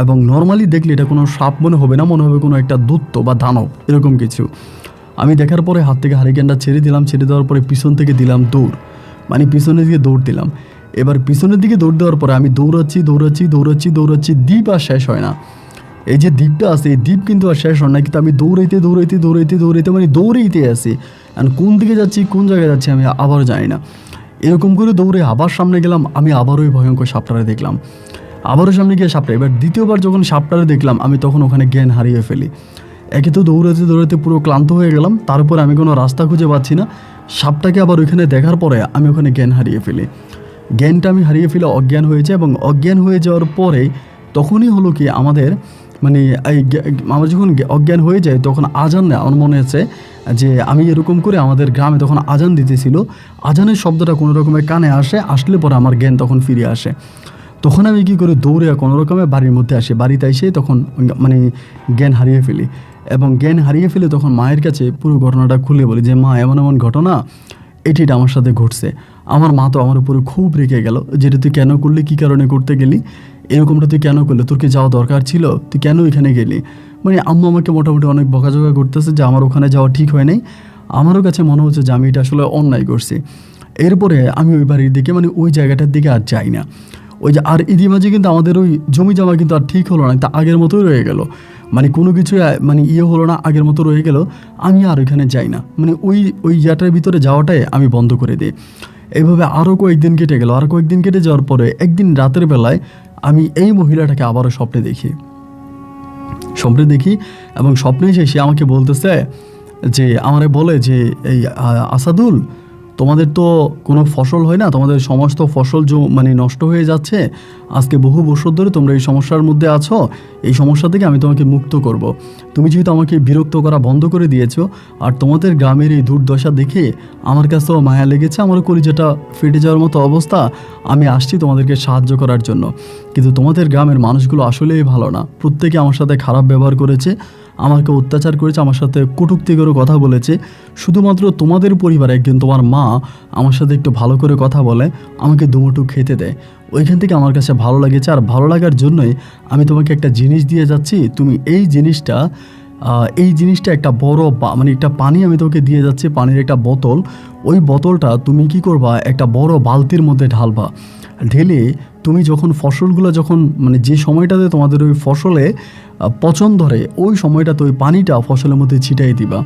এবং নর্মালি দেখলে এটা কোনো সাপ মনে হবে না, মনে হবে কোনো একটা দৈত্য বা দানব, এরকম কিছু। আমি দেখার পরে হাত থেকে হারিকেনটা ছেড়ে দিলাম, ছেড়ে দেওয়ার পরে পিছন থেকে দিলাম দৌড়, পিছনে দিয়ে দৌড় দিলাম। এবার পিছনের দিকে দৌড় দেওয়ার পরে আমি দৌড়াচ্ছি, দ্বীপ আর শেষ হয় না। এই যে দ্বীপটা আছে, এই দ্বীপ কিন্তু আর শেষ হয় না, কিন্তু আমি দৌড়াইতে মানে দৌড়াইতে আসি। অ্যান্ড কোন দিকে যাচ্ছি, কোন জায়গায় যাচ্ছি আমি আবারও জানি না। এরকম করে দৌড়ে আবার সামনে গেলাম, আমি আবারও ওই ভয়ঙ্কর সাপটারে দেখলাম। আবারও সামনে গিয়ে সাপটা, এবার দ্বিতীয়বার যখন সাপটারে দেখলাম আমি তখন ওখানে জ্ঞান হারিয়ে ফেলি। একে তো দৌড়াতে পুরো ক্লান্ত হয়ে গেলাম, তারপর আমি কোনো রাস্তা খুঁজে পাচ্ছি না। সাপটাকে আবার ওইখানে দেখার পরে আমি ওখানে জ্ঞান হারিয়ে ফেলি। জ্ঞানটা আমি হারিয়ে ফেলে অজ্ঞান হয়েছে, এবং অজ্ঞান হয়ে যাওয়ার পরে তখনই হলো কি আমাদের মানে আমার যখন অজ্ঞান হয়ে যায় তখন আজান নেয়। আমার মনে আছে যে আমি এরকম করে আমাদের গ্রামে তখন আজান দিতেছিল, আজানের শব্দটা কোনো রকমের কানে আসলে পরে আমার জ্ঞান তখন ফিরে আসে। তখন আমি কী করে দৌড়ে কোনো রকমে বাড়ির মধ্যে আসি, বাড়িতে এসে তখন মানে জ্ঞান হারিয়ে ফেলি। এবং জ্ঞান হারিয়ে ফেলে তখন মায়ের কাছে পুরো ঘটনাটা খুলে বলি যে মা, এমন এমন ঘটনা এটা আমার সাথে ঘটছে। আমার মা তো আমার উপরে খুব রেগে গেল, যেটা তুই কেন করলি, কী কারণে করতে গেলি, এরকমটা তুই কেন করলি, তোর কি যাওয়া দরকার ছিল, তুই কেন ওইখানে গেলি। মানে আম্মু আমাকে মোটামুটি অনেক বকাঝকা করতেছে যে আমার ওখানে যাওয়া ঠিক হয় নাই। আমারও কাছে মনে হচ্ছে যে আমি এটা আসলে অন্যায় করছি। এরপরে আমি ওই বাড়ির দিকে মানে ওই জায়গাটার দিকে আর যাই না। ওই যে আর ইদি মাঝে কিন্তু আমাদের ওই জমি জমা কিন্তু আর ঠিক হলো না, তা আগের মতোই রয়ে গেল। মানে কোনো কিছু মানে হলো না, আগের মতো রয়ে গেল। আমি আর ওইখানে যাই না, মানে ওই ইয়াটার ভিতরে যাওয়াটাই আমি বন্ধ করে দিই। এইভাবে আরও কয়েকদিন কেটে গেল। আর কয়েকদিন কেটে যাওয়ার পরে একদিন রাতের বেলায় আমি এই মহিলাটাকে আবারও স্বপ্নে দেখি এবং স্বপ্নে এসে সে আমাকে বলতেছে যে আমারে বলে যে এই আসাদুল, তোমাদের তো কোনো ফসল হয় না, তোমাদের সমস্ত ফসল মানে নষ্ট হয়ে যাচ্ছে, আজকে বহু বছর ধরে তোমরা এই সমস্যার মধ্যে আছো, এই সমস্যা থেকে আমি তোমাকে মুক্ত করব। তুমি যেহেতু আমাকে বিরক্ত করা বন্ধ করে দিয়েছো, আর তোমাদের গ্রামের এই দুর্দশা দেখে আমার কাছেও মায়া লেগেছে, আমার কলিজাটা ফেটে যাওয়ার মতো অবস্থা, আমি আসছি তোমাদেরকে সাহায্য করার জন্য। কিন্তু তোমাদের গ্রামের মানুষগুলো আসলেই ভালো না, প্রত্যেকে আমার সাথে খারাপ ব্যবহার করেছে, আমাকে অত্যাচার করেছে, আমার সাথে কটূক্তি করে কথা বলেছে। শুধুমাত্র তোমাদের পরিবার একদিন তোমার মা আমার সাথে একটু ভালো করে কথা বলে, আমাকে দুমুঠো খেতে দেয়। ওইখান থেকে আমার কাছে ভালো লেগেছে, আর ভালো লাগার জন্যই আমি তোমাকে একটা জিনিস দিয়ে যাচ্ছি। তুমি এই জিনিসটা একটা বড় মানে একটা পানি আমি তোকে দিয়ে যাচ্ছি, পানির একটা বোতল। ওই বোতলটা তুমি কি করবা, একটা বড় বালতির মধ্যে ঢালবা। ঢেলে তুমি যখন ফসলগুলো মানে যে সময়টাতে তোমাদের ওই ফসলে পচন ধরে, ওই সময়টাতে ওই পানিটা ফসলের মধ্যে ছিটাই দিবা।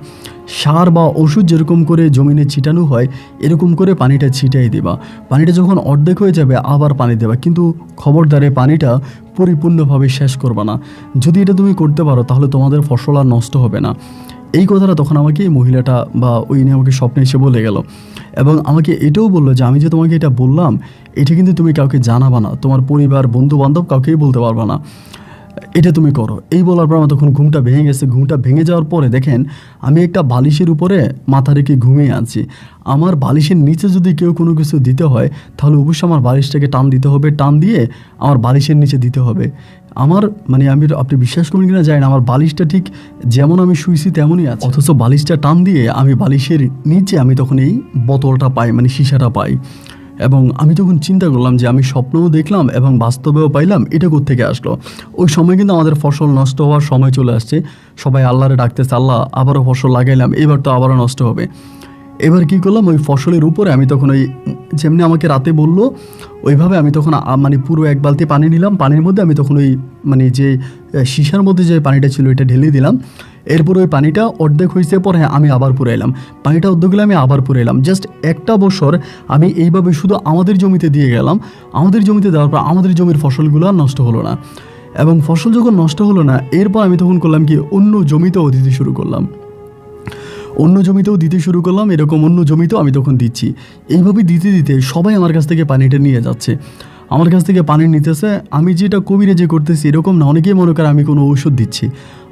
সার বা ওষুধ যেরকম করে জমিনে ছিটানো হয়, এরকম করে পানিটা ছিটাই দিবা। পানিটা যখন অর্ধেক হয়ে যাবে আবার পানি দেবা, কিন্তু খবরদারে পানিটা পরিপূর্ণভাবে শেষ করবা না। যদি এটা তুমি করতে পারো তাহলে তোমাদের ফসল আর নষ্ট হবে না। এই কথাটা তখন আমাকে এই মহিলাটা বা ওই নিয়ে আমাকে স্বপ্নে এসে বলে গেল, এবং আমাকে এটাও বললো যে আমি যে তোমাকে এটা বললাম, এটা কিন্তু তুমি কাউকে জানাবা না, তোমার পরিবার বন্ধু বান্ধব কাউকেই বলতে পারবা না, এটা তুমি করো। এই বলার পর আমার তখন ঘুমটা ভেঙে গেছে। ঘুমটা ভেঙে যাওয়ার পরে দেখেন আমি একটা বালিশের উপরে মাথা রেখে ঘুমিয়ে আছি। আমার বালিশের নিচে যদি কেউ কোনো কিছু দিতে হয় তাহলে অবশ্যই আমার বালিশটাকে টান দিতে হবে, টান দিয়ে আমার বালিশের নিচে দিতে হবে। আমার মানে আপনি বিশ্বাস করবেন কিনা জানি না, আমার বালিশটা ঠিক যেমন আমি শুয়েছি তেমনই আছে, অথচ বালিশটা টান দিয়ে আমি বালিশের নিচে আমি তখন এই বোতলটা পাই, মানে সীসাটা পাই। এবং আমি তখন চিন্তা করলাম যে আমি স্বপ্নও দেখলাম এবং বাস্তবেও পাইলাম, এটা কোত্থেকে আসলো। ওই সময় কিন্তু আমাদের ফসল নষ্ট হওয়ার সময় চলে আসছে, সবাই আল্লাহরে ডাকতেছে, আল্লাহ আবারও ফসল লাগাইলাম, এবার তো আবারও নষ্ট হবে। এবার কি করলাম, ওই ফসলের উপরে আমি তখন ওই যেমনি আমাকে রাতে বললো ওইভাবে আমি তখন মানে পুরো এক বালতি পানি নিলাম, পানির মধ্যে আমি তখন ওই মানে যে সীসার মধ্যে যে পানিটা ছিল এটা ঢেলে দিলাম। এরপর ওই পানিটা অর্ধেক হয়েছে পরে আমি আবার পুরে এলাম, পানিটা অর্ধেক হলে আমি আবার পুরে এলাম। জাস্ট একটা বছর আমি এইভাবে শুধু আমাদের জমিতে দিয়ে গেলাম। আমাদের জমিতে দেওয়ার পর আমাদের জমির ফসলগুলো আর নষ্ট হলো না, এবং ফসল যখন নষ্ট হলো না এরপর আমি তখন করলাম কি অন্য জমিতেও দিতে শুরু করলাম, এরকম অন্য জমিতেও আমি তখন দিচ্ছি। এইভাবে দিতে দিতে সবাই আমার কাছ থেকে পানিটা নিয়ে যাচ্ছে, আমার কাছ থেকে পানি নিতেছে। আমি যেটা কবিরে যে করতেছি এরকম না, অনেকেই মনে করে আমি কোনো ঔষধ দিচ্ছি,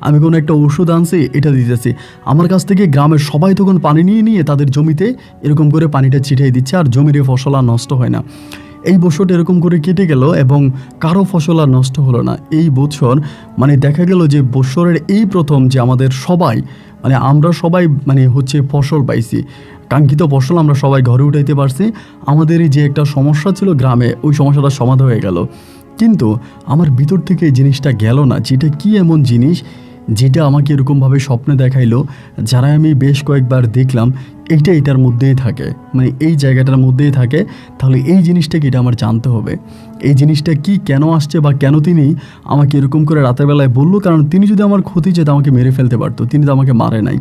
আমি কোনো একটা ঔষধ আনছি এটা দিতেছি। আমার কাছ থেকে গ্রামের সবাই তখন পানি নিয়ে তাদের জমিতে এরকম করে পানিটা ছিটিয়ে দিচ্ছে, আর জমির ফসল আর নষ্ট হয় না। এই বছরটা এরকম করে কেটে গেল এবং কারো ফসল আর নষ্ট হলো না। এই বছর মানে দেখা গেল যে বছরের এই প্রথম যে আমাদের সবাই মানে আমরা সবাই মানে হচ্ছে ফসল পাইছি, কাঙ্ক্ষিত ফসল আমরা সবাই ঘরে উঠাইতে পারছি। আমাদের এই যে একটা সমস্যা ছিল গ্রামে, ওই সমস্যাটা সমাধান হয়ে গেল। কিন্তু আমার ভিতর থেকে এই জিনিসটা গেল না, যেটা কি এমন জিনিস যেটা আমাকে এরকমভাবে স্বপ্নে দেখাইলো, যারা আমি বেশ কয়েকবার দেখলাম, এইটা এটার মধ্যেই থাকে, মানে এই জায়গাটার মধ্যেই থাকে। তাহলে এই জিনিসটা কি, এটা আমার জানতে হবে, এই জিনিসটা কি, কেন আসছে বা কেন তিনি আমাকে এরকম করে রাতের বেলায় বললো। কারণ তিনি যদি আমার ক্ষতি চেয়ে আমাকে মেরে ফেলতে পারতো, তিনি তো আমাকে মারে নাই।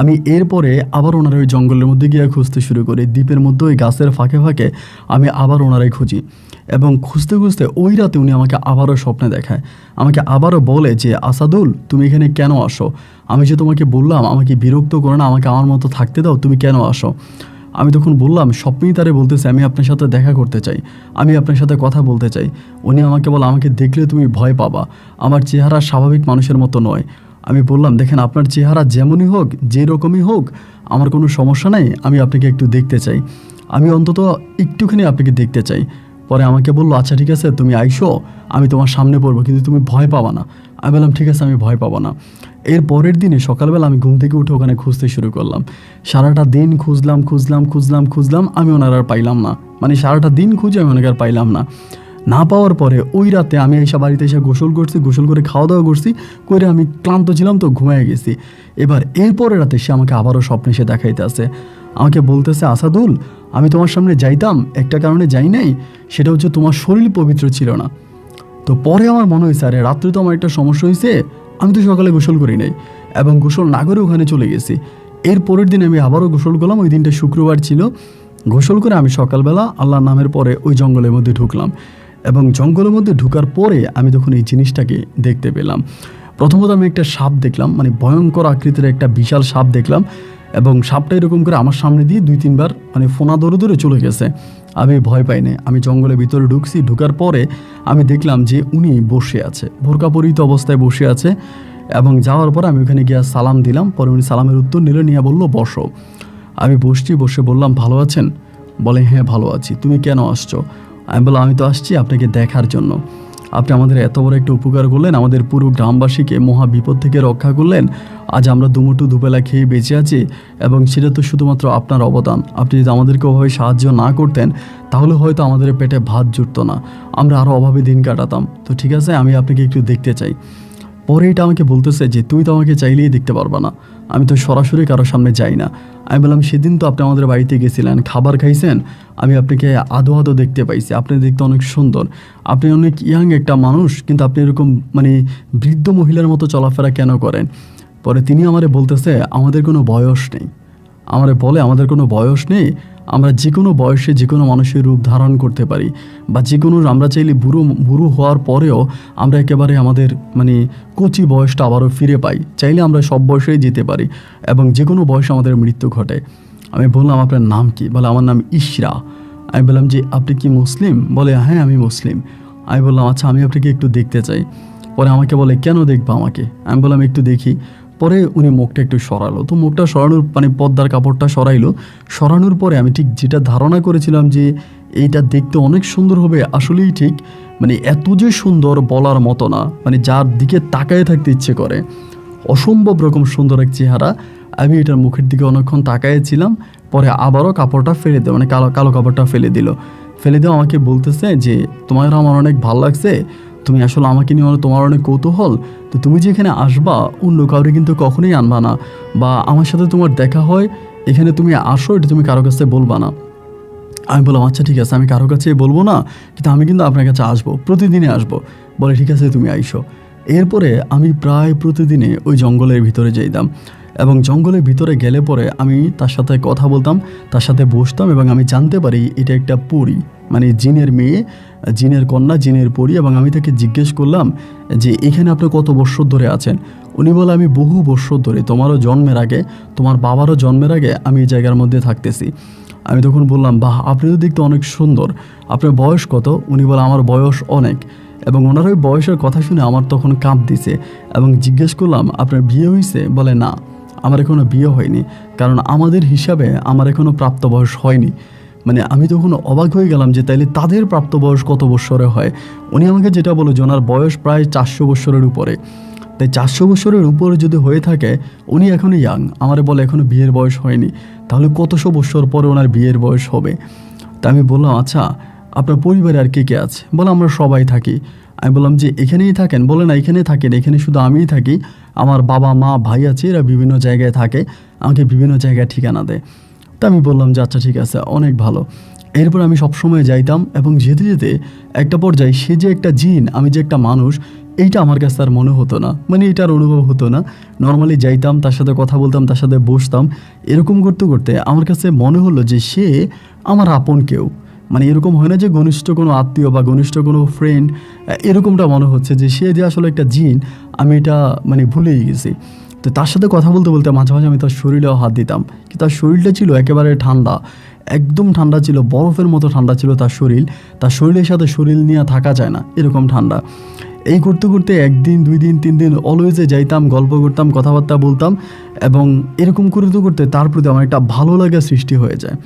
আমি এরপরে আবার ওনার ওই জঙ্গলের মধ্যে গিয়ে খুঁজতে শুরু করি, দ্বীপের মধ্যে ওই গাছের ফাঁকে ফাঁকে আমি আবার ওনারাই খুঁজি। এবং খুঁজতে খুঁজতে ওই রাতে উনি আমাকে আবারও স্বপ্নে দেখায়, আমাকে আবারও বলে যে আসাদুল, তুমি এখানে কেন আসো? আমি যে তোমাকে বললাম আমাকে বিরক্ত করো না, আমাকে আমার মতো থাকতে দাও, তুমি কেন আসো? আমি তখন বললাম, স্বপ্নেই তারে বলতেছে আমি আপনার সাথে দেখা করতে চাই, আমি আপনার সাথে কথা বলতে চাই। উনি আমাকে বলে, আমাকে দেখলে তুমি ভয় পাবা, আমার চেহারা স্বাভাবিক মানুষের মতো নয়। আমি বললাম, দেখেন আপনার চেহারা যেমনই হোক, যে রকমই হোক, আমার কোনো সমস্যা নাই, আমি আপনাকে একটু দেখতে চাই, আমি অন্তত একটুখানি আপনাকে দেখতে চাই। পরে আমাকে বললো, আচ্ছা ঠিক আছে, তুমি আইসো, আমি তোমার সামনে পড়বো, কিন্তু তুমি ভয় পাবা না। আমি বললাম, ঠিক আছে, আমি ভয় পাবো না। এর পরের দিনে সকালবেলা আমি ঘুম থেকে উঠে ওখানে খুঁজতে শুরু করলাম। সারাটা দিন খুঁজলাম, আমি ওনার আর পাইলাম না। মানে সারাটা দিন খুঁজে আমি ওনাকে আর পাইলাম না। না পাওয়ার পরে ওই রাতে আমি এসে বাড়িতে এসে গোসল করছি, গোসল করে খাওয়া দাওয়া করছি, করে আমি ক্লান্ত ছিলাম, তো ঘুমিয়ে গেছি। এবার এরপরে রাতে সে আমাকে আবারও স্বপ্নে সে দেখাইতে আসে, আমাকে বলতেছে, আসাদুল, আমি তোমার সামনে যাইতাম, একটা কারণে যাই নাই, সেটা হচ্ছে তোমার শরীর পবিত্র ছিল না। তো পরে আমার মনে হয়েছে, আরে রাত্রে তো আমার একটা সমস্যা হয়েছে, আমি তো সকালে গোসল করি নাই, এবং গোসল না করে ওখানে চলে গেছি। এর পরের দিন আমি আবারও গোসল করলাম, ওই দিনটা শুক্রবার ছিল। গোসল করে আমি সকালবেলা আল্লাহর নামের পরে ওই জঙ্গলের মধ্যে ঢুকলাম, এবং জঙ্গলের মধ্যে ঢুকার পরে আমি তখন এই জিনিসটাকে দেখতে পেলাম। প্রথমত আমি একটা সাপ দেখলাম, মানে ভয়ঙ্কর আকৃতির একটা বিশাল সাপ দেখলাম, এবং সাপটা এরকম করে আমার সামনে দিয়ে 2-3 বার মানে ফোনা ধরে ধরে চলে গেছে। আমি ভয় পাইনি, আমি জঙ্গলের ভিতরে ঢুকছি। ঢুকার পরে আমি দেখলাম যে উনি বসে আছে, বোরকা পরিহিত অবস্থায় বসে আছে, এবং যাওয়ার পর আমি ওখানে গিয়ে সালাম দিলাম। পরে উনি সালামের উত্তর নিলে, নিয়ে বললো বসো। আমি বসছি, বসে বললাম, ভালো আছেন? বলে, হ্যাঁ ভালো আছি, তুমি কেন আসছো? আমি বললাম, আমি তো আসছি আপনাকে দেখার জন্য, আপনি আমাদের এত বড় একটা উপকার করলেন, আমাদের পুরো গ্রামবাসীকে মহা বিপদ থেকে রক্ষা করলেন, আজ আমরা দুমুঠো দুবেলা খেয়ে বেঁচে আছি, এবং সেটা তো শুধুমাত্র আপনার অবদান। আপনি যদি আমাদেরকে ওভাবে সাহায্য না করতেন, তাহলে হয়তো আমাদের পেটে ভাত জুটতো না, আমরা আরও অভাবে দিন কাটাতাম। তো ঠিক আছে, আমি আপনাকে একটু দেখতে চাই। পরে এটা আমাকে বলতেছে যে তুমি তো আমাকে চাইলেই দেখতে পারবা না, আমি তো সরাসরি কারোর সামনে যাই না। আমি বললাম, সেদিন তো আপনি আমাদের বাড়িতে গেছিলেন, খাবার খাইছেন, আমি আপনাকে আদো আদো দেখতে পাইছি, আপনি দেখতে অনেক সুন্দর, আপনি অনেক ইয়াং একটা মানুষ, কিন্তু আপনি এরকম মানে বৃদ্ধ মহিলার মতো চলাফেরা কেন করেন? পরে তিনি আমারে বলতেছে, আমাদের কোনো বয়স নেই। আমারে বলে, আমাদের কোনো বয়স নেই, আমরা যে কোনো বয়সে যে কোনো মানুষের রূপ ধারণ করতে পারি, বা যে কোনো, আমরা চাইলে বুড়ো হওয়ার পরেও আমরা একেবারে আমাদের মানে কচি বয়সটা আবারও ফিরে পাই, চাইলে আমরা সব বয়সেই যেতে পারি, এবং যে কোনো বয়সে আমাদের মৃত্যু ঘটে। আমি বললাম, আপনার নাম কি? বলে, আমার নাম ইশরা। আমি বললাম, যে আপনি কি মুসলিম? বলে, হ্যাঁ আমি মুসলিম। আমি বললাম, আচ্ছা আমি আপনাকে একটু দেখতে চাই। পরে আমাকে বলে, কেন দেখবা আমাকে? আমি বললাম, একটু দেখি। পরে উনি মুখটা একটু সরালো, তো মুখটা সরানোর মানে পর্দার কাপড়টা সরাইলো, সরানোর পরে আমি ঠিক যেটা ধারণা করেছিলাম যে এইটা দেখতে অনেক সুন্দর হবে, আসলেই ঠিক মানে এত যে সুন্দর বলার মতো না, মানে যার দিকে তাকায় থাকতে ইচ্ছে করে, অসম্ভব রকম সুন্দর এক চেহারা। আমি এটার মুখের দিকে অনেকক্ষণ তাকাইছিলাম। পরে আবারও কাপড়টা ফেলে দেয়, মানে কালো কাপড়টা ফেলে দিল। ফেলে দিয়ে আমাকে বলতেছে যে তোমার আমার অনেক ভালো লাগছে, তুমি আসলে আমাকে নিয়ে তোমার অনেক কৌতূহল, তো তুমি যে এখানে আসবা, অন্য কাউরে কিন্তু কখনোই আনবা না, বা আমার সাথে তোমার দেখা হয়, এখানে তুমি আসো, এটা তুমি কারো কাছে বলবা না। আমি বললাম, আচ্ছা ঠিক আছে, আমি কারো কাছে বলবো না, কিন্তু আমি কিন্তু আপনার কাছে আসবো, প্রতিদিনই আসবো। বলে, ঠিক আছে তুমি আইসো। এরপরে আমি প্রায় প্রতিদিনে ওই জঙ্গলের ভিতরে যাইতাম, এবং জঙ্গলের ভিতরে গেলে পরে আমি তার সাথে কথা বলতাম, তার সাথে বসতাম, এবং আমি জানতে পারি এটা একটা পরী, মানে জিনের মেয়ে, জিনের কন্যা, জিনের পরী। এবং আমি তাকে জিজ্ঞেস করলাম যে এখানে আপনি কত বৎসর ধরে আছেন? উনি বলে, আমি বহু বৎসর ধরে, তোমারও জন্মের আগে, তোমার বাবারও জন্মের আগে আমি এই জায়গার মধ্যে থাকতেছি। আমি তখন বললাম, বাহ, আপনি তো দেখতে অনেক সুন্দর, আপনার বয়স কত? উনি বলে, আমার বয়স অনেক। এবং ওনার ওই বয়সের কথা শুনে আমার তখন কাঁপ দিছে, এবং জিজ্ঞেস করলাম, আপনার বিয়ে হয়েছে? বলে, না, আমার এখনও বিয়ে হয়নি, কারণ আমাদের হিসাবে আমার এখনও প্রাপ্ত বয়স হয়নি। মানে আমি তখন অবাক হয়ে গেলাম যে তাইলে তাদের প্রাপ্ত বয়স কত বৎসরে হয়। উনি আমাকে যেটা বলো যে ওনার বয়স প্রায় 400 বৎসরের উপরে। তাই 400 বৎসরের উপরে যদি হয়ে থাকে, উনি এখনও ইয়াং, আমারে বলে এখনও বিয়ের বয়স হয়নি, তাহলে কতশো বৎসর পরে ওনার বিয়ের বয়স হবে। তা আমি বললাম, আচ্ছা আপনার পরিবারে আর কে কে আছে? বলে, আমরা সবাই থাকি। আমি বললাম যে এখানেই থাকেন? বলে না, এখানে থাকেন, এখানে শুধু আমিই থাকি, আমার বাবা মা ভাই আছে, এরা বিভিন্ন জায়গায় থাকে, আমাকে বিভিন্ন জায়গায় ঠিকানা দেয়। তো আমি বললাম যে আচ্ছা ঠিক আছে, অনেক ভালো। এরপর আমি সবসময় যাইতাম এবং যেতে যেতে একটা পর্যায়ে সে যে একটা জিন, আমি যে একটা মানুষ, এইটা আমার কাছে আর মনে হতো না, মানে এটার অনুভব হতো না। নর্মালি যাইতাম, তার সাথে কথা বলতাম, তার সাথে বসতাম, এরকম করতে করতে আমার কাছে মনে হলো যে সে আমার আপন কেউ। মানে এরকম হয় না যে ঘনিষ্ঠ কোনো আত্মীয় বা ঘনিষ্ঠ কোনো ফ্রেন্ড, এরকমটা মনে হচ্ছে যে সে যে আসলে একটা জিন, আমি এটা মানে ভুলেই গেছি। তো তার সাথে কথা বলতে বলতে মাঝে মাঝে আমি তার শরীরেও হাত দিতাম, কি তার শরীরটা ছিল একেবারে ঠান্ডা, একদম ঠান্ডা ছিল, বরফের মতো ঠান্ডা ছিল তার শরীর। তার শরীরের সাথে শরীর নিয়ে থাকা যায় না, এরকম ঠান্ডা। এই করতে করতে একদিন, 2 দিন, 3 দিন অলওয়েজে যাইতাম, গল্প করতাম, কথাবার্তা বলতাম, এবং এরকম করতে করতে তার প্রতি আমার একটা ভালো লাগা সৃষ্টি হয়ে যায়।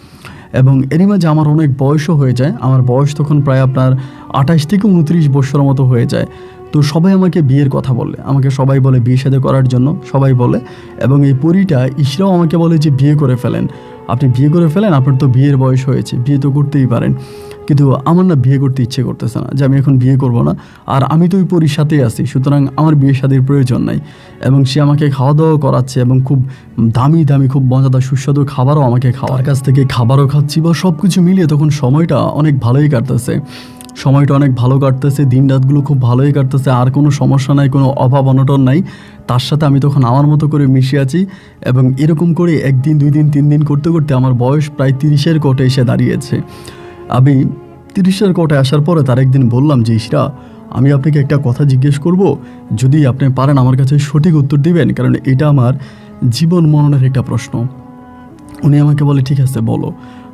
এবং এরই মাঝে আমার অনেক বয়সও হয়ে যায়, আমার বয়স তখন প্রায় আপনার 28 থেকে 29 বছরের মতো হয়ে যায়। তো সবাই আমাকে বিয়ের কথা বলে, আমাকে সবাই বলে বিয়ে শাদী করার জন্য, সবাই বলে। এবং এই পরীটা ইশরাও আমাকে বলে যে বিয়ে করে ফেলেন, আপনি বিয়ে করে ফেলেন, আপনার তো বিয়ের বয়স হয়েছে, বিয়ে তো করতেই পারেন। কিন্তু আমার না বিয়ে করতে ইচ্ছে করতেছে না, যে আমি এখন বিয়ে করব না, আর আমি তো ওই পরীর সাথেই আছি, সুতরাং আমার বিয়ে শাদীর প্রয়োজন নাই। এবং সে আমাকে খাওয়া দাওয়া করাচ্ছে এবং খুব দামি দামি, খুব মজাদার সুস্বাদু খাবারও আমাকে খাওয়ার কাছ থেকে খাবারও খাচ্ছি, বা সব কিছু মিলিয়ে তখন সময়টা অনেক ভালোই কাটতেছে, সময়টা অনেক ভালো কাটতেছে, দিন রাতগুলো খুব ভালোই কাটতেছে, আর কোনো সমস্যা নাই, কোনো অভাব অনটন নাই। তার সাথে আমি তখন আমার মতো করে মিশে আছি। এবং এরকম করে 1 দিন 2 দিন 3 দিন করতে করতে আমার বয়স প্রায় 30-এর কোটে এসে দাঁড়িয়েছে। আমি 30-এর কোটে আসার পরে তার একদিন বললাম যে ইশরা, আমি আপনাকে একটা কথা জিজ্ঞেস করব, যদি আপনি পারেন আমার কাছে সঠিক উত্তর দিবেন, কারণ এটা আমার জীবন মরণের একটা প্রশ্ন। উনি আমাকে বলে ঠিক আছে বলো।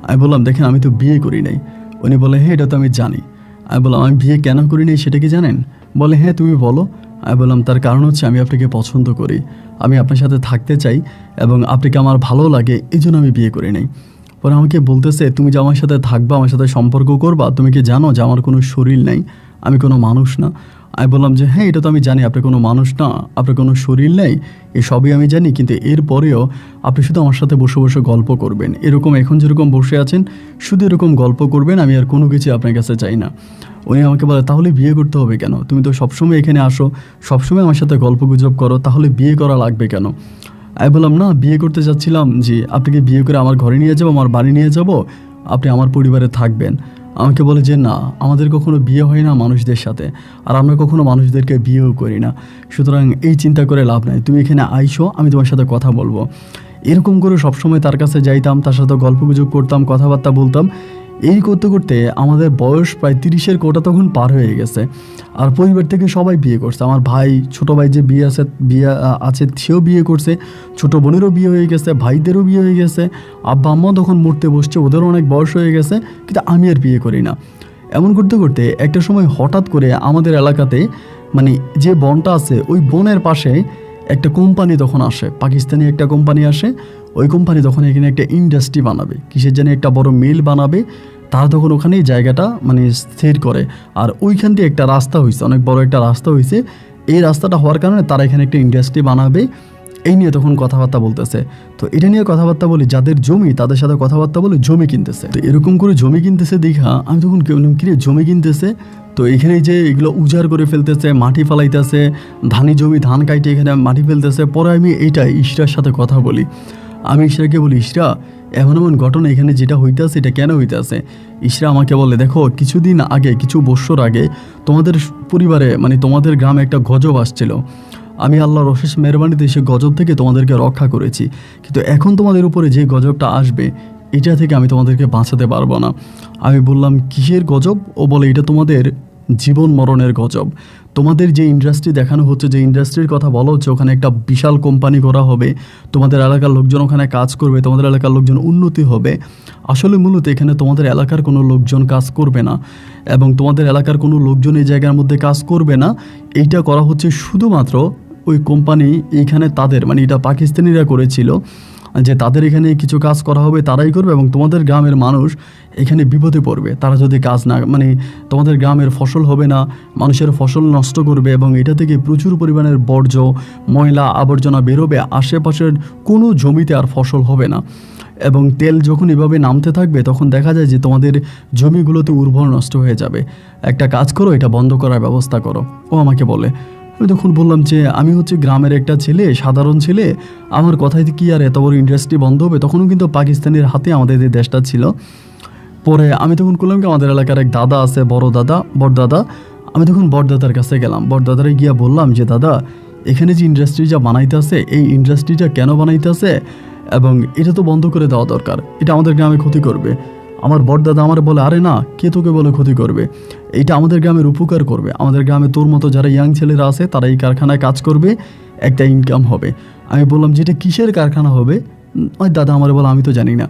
আমি বললাম দেখেন, আমি তো বিয়ে করি নাই। উনি বলে হ্যাঁ এটা তো আমি জানি। আমি বললাম আমি বিয়ে কেন করি নাই সেটা কি জানেন? বলে হ্যাঁ তুমি বলো। আমি বললাম তার কারণ হচ্ছে আমি আপনাকে পছন্দ করি, আমি আপনার সাথে থাকতে চাই, এবং আপনাকে আমার ভালো লাগে, এই জন্য আমি বিয়ে করি নাই। পরে আমাকে বলতেছে তুমি যে আমার সাথে থাকবা, আমার সাথে সম্পর্ক করবা, তুমি কি জানো যে আমার কোনো শরীর নাই, আমি কোনো মানুষ না? আমি বললাম যে হ্যাঁ এটা তো আমি জানি, আপনি কোনো মানুষ না, আপনার কোনো শরীর নেই, এসবই আমি জানি, কিন্তু এরপরেও আপনি শুধু আমার সাথে বসে বসে গল্প করবেন, এরকম এখন যেরকম বসে আছেন শুধু এরকম গল্প করবেন, আমি আর কোনো কিছু আপনার কাছে চাই না। উনি আমাকে বলে তাহলে বিয়ে করতে হবে কেন? তুমি তো সবসময় এখানে আসো, সবসময় আমার সাথে গল্প গুজব করো, তাহলে বিয়ে করা লাগবে কেন? আমি বললাম না, বিয়ে করতে চাচ্ছিলাম যে আপনাকে বিয়ে করে আমার ঘরে নিয়ে যাবো, আমার বাড়ি নিয়ে যাব, আপনি আমার পরিবারে থাকবেন। আমাকে বলে যে না, আমাদের কখনো বিয়ে হয় না মানুষদের সাথে, আর আমরা কখনো মানুষদেরকে বিয়েও করি না, সুতরাং এই চিন্তা করে লাভ নাই, তুমি এখানে আইসো, আমি তোমার সাথে কথা বলবো। এরকম করে সবসময় তার কাছে যাইতাম, তার সাথে গল্পগুজব করতাম, কথাবার্তা বলতাম। এই করতে করতে আমাদের বয়স প্রায় 30-এর কোটা তখন পার হয়ে গেছে। আর পরিবার থেকে সবাই বিয়ে করছে, আমার ভাই, ছোটো ভাই যে বিয়ে আছে সেও বিয়ে করছে, ছোটো বোনেরও বিয়ে হয়ে গেছে, ভাইদেরও বিয়ে হয়ে গেছে, আব্বা আম্মাও তখন মরতে বসছে, ওদেরও অনেক বয়স হয়ে গেছে, কিন্তু আমি আর বিয়ে করি না। এমন করতে করতে একটা সময় হঠাৎ করে আমাদের এলাকাতে, মানে যে বনটা আছে ওই বনের পাশে একটা কোম্পানি তখন আসে, পাকিস্তানি একটা কোম্পানি আসে। ওই কোম্পানি তখন এখানে একটা ইন্ডাস্ট্রি বানাবে, কিসের জন্য একটা বড় মিল বানাবে, তারা তখন ওখানেই জায়গাটা মানে স্থির করে। আর ওইখান দিয়ে একটা রাস্তা হয়েছে, অনেক বড় একটা রাস্তা হয়েছে। এই রাস্তাটা হওয়ার কারণে তারা এখানে একটা ইন্ডাস্ট্রি বানাবে, এই নিয়ে তখন কথাবার্তা বলতেছে। তো এটা নিয়ে কথাবার্তা বলি, যাদের জমি তাদের সাথে কথাবার্তা বলে জমি কিনতেছে। তো এরকম করে জমি কিনতেছে দেখা আমি তখন কিরে জমি কিনতেছে, তো এখানে যে এগুলো উজাড় করে ফেলতেছে, মাটি ফালাইতেছে, ধানি জমি ধান কাইটে এখানে মাটি ফেলতেছে। পরে আমি এইটাই ইশরার সাথে কথা বলি, আমি ইশরাকে বলি ইশরা, এমন এমন ঘটনা এখানে যেটা হইতেছে এটা কেন হইতেছে? ইশরা আমাকে বলে দেখো, কিছুদিন আগে, কিছু বছর আগে তোমাদের পরিবারে, মানে তোমাদের গ্রামে একটা গজব আসছিল, আমি আল্লাহর অশেষ মেহরবানিতে সে গজব থেকে তোমাদেরকে রক্ষা করেছি, কিন্তু এখন তোমাদের উপরে যে গজবটা আসবে এটা থেকে আমি তোমাদেরকে বাঁচাতে পারবো না। আমি বললাম কিসের গজব? ও বলে এটা তোমাদের জীবন মরণের গজব। তোমাদের যে ইন্ডাস্ট্রি দেখানো হচ্ছে, যে ইন্ডাস্ট্রির কথা বলা হচ্ছে, ওখানে একটা বিশাল কোম্পানি করা হবে, তোমাদের এলাকার লোকজন ওখানে কাজ করবে, তোমাদের এলাকার লোকজন উন্নতি হবে। আসলে মূলত এখানে তোমাদের এলাকার কোনো লোকজন কাজ করবে না, এবং তোমাদের এলাকার কোনো লোকজন এই জায়গার মধ্যে কাজ করবে না। এইটা করা হচ্ছে শুধুমাত্র ওই কোম্পানি এইখানে তাদের, মানে এটা পাকিস্তানিরা করেছিল, যে তাদের এখানে কিছু কাজ করা হবে, তারাই করবে, এবং তোমাদের গ্রামের মানুষ এখানে বিপদে পড়বে তারা যদি কাজ না, মানে তোমাদের গ্রামের ফসল হবে না, মানুষের ফসল নষ্ট করবে, এবং এটা থেকে প্রচুর পরিমাণের বর্জ্য, ময়লা, আবর্জনা বেরোবে, আশেপাশের কোনো জমিতে আর ফসল হবে না। এবং তেল যখন এভাবে নামতে থাকবে তখন দেখা যায় যে তোমাদের জমিগুলোতে উর্বর নষ্ট হয়ে যাবে। একটা কাজ করো, এটা বন্ধ করার ব্যবস্থা করো। ও আমাকে বলে, আমি তখন বললাম যে আমি হচ্ছে গ্রামের একটা ছেলে, সাধারণ ছেলে, আমার কথায় কি আর এত বড় ইন্ডাস্ট্রি বন্ধ হবে? তখনও কিন্তু পাকিস্তানের হাতে আমাদের যে দেশটা ছিল। পরে আমি তখন করলাম কি, আমাদের এলাকার এক দাদা আছে, বড়দাদা, আমি তখন বড়দাদার কাছে গেলাম। বড়দাদারে গিয়া বললাম যে দাদা, এখানে যে ইন্ডাস্ট্রিটা বানাইতে আছে, এই ইন্ডাস্ট্রিটা কেন বানাইতে আছে এবং এটা তো বন্ধ করে দেওয়া দরকার, এটা আমাদের গ্রামে ক্ষতি করবে। আমার বড়দাদা আমার বলে, আরে না, কে তোকে বলে ক্ষতি করবে, এটা আমাদের গ্রামের উপকার করবে। আমাদের গ্রামে তোর মতো যারা ইয়াং ছেলেরা আছে তারা এই কারখানায় কাজ করবে, একটা ইনকাম হবে। আমি বললাম যে এটা কিসের কারখানা হবে? ওই দাদা আমার বলে, আমি তো জানি না।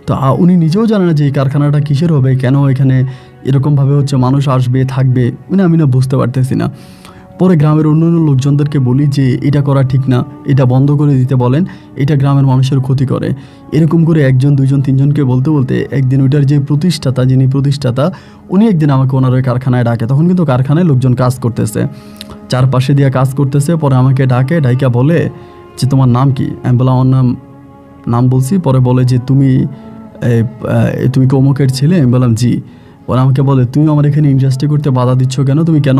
তো উনি নিজেও জানেন না যে এই কারখানাটা কিসের হবে, কেন এখানে এরকমভাবে হচ্ছে মানুষ আসবে থাকবে, আমি না বুঝতে পারতেছি না। পরে গ্রামের অন্যান্য লোকজনদেরকে বলি যে এটা করা ঠিক না, এটা বন্ধ করে দিতে বলেন, এটা গ্রামের মানুষের ক্ষতি করে। এরকম করে একজন, দুইজন, তিনজনকে বলতে বলতে একদিন ওইটার যে যিনি প্রতিষ্ঠাতা, উনি একদিন আমাকে ওনার ওই কারখানায় ডাকে। তখন কিন্তু কারখানায় লোকজন কাজ করতেছে, চারপাশে দিয়ে কাজ করতেছে। পরে আমাকে ডাইকা বলে যে তোমার নাম কি? আমি বললাম আমার নাম বলছি। পরে বলে যে তুমি কি অমুকের ছেলে? আমি বললাম জি। ওরা আমাকে বলে, তুমি আমার এখানে ইন্ডাস্ট্রি করতে বাধা দিচ্ছ কেন? তুমি কেন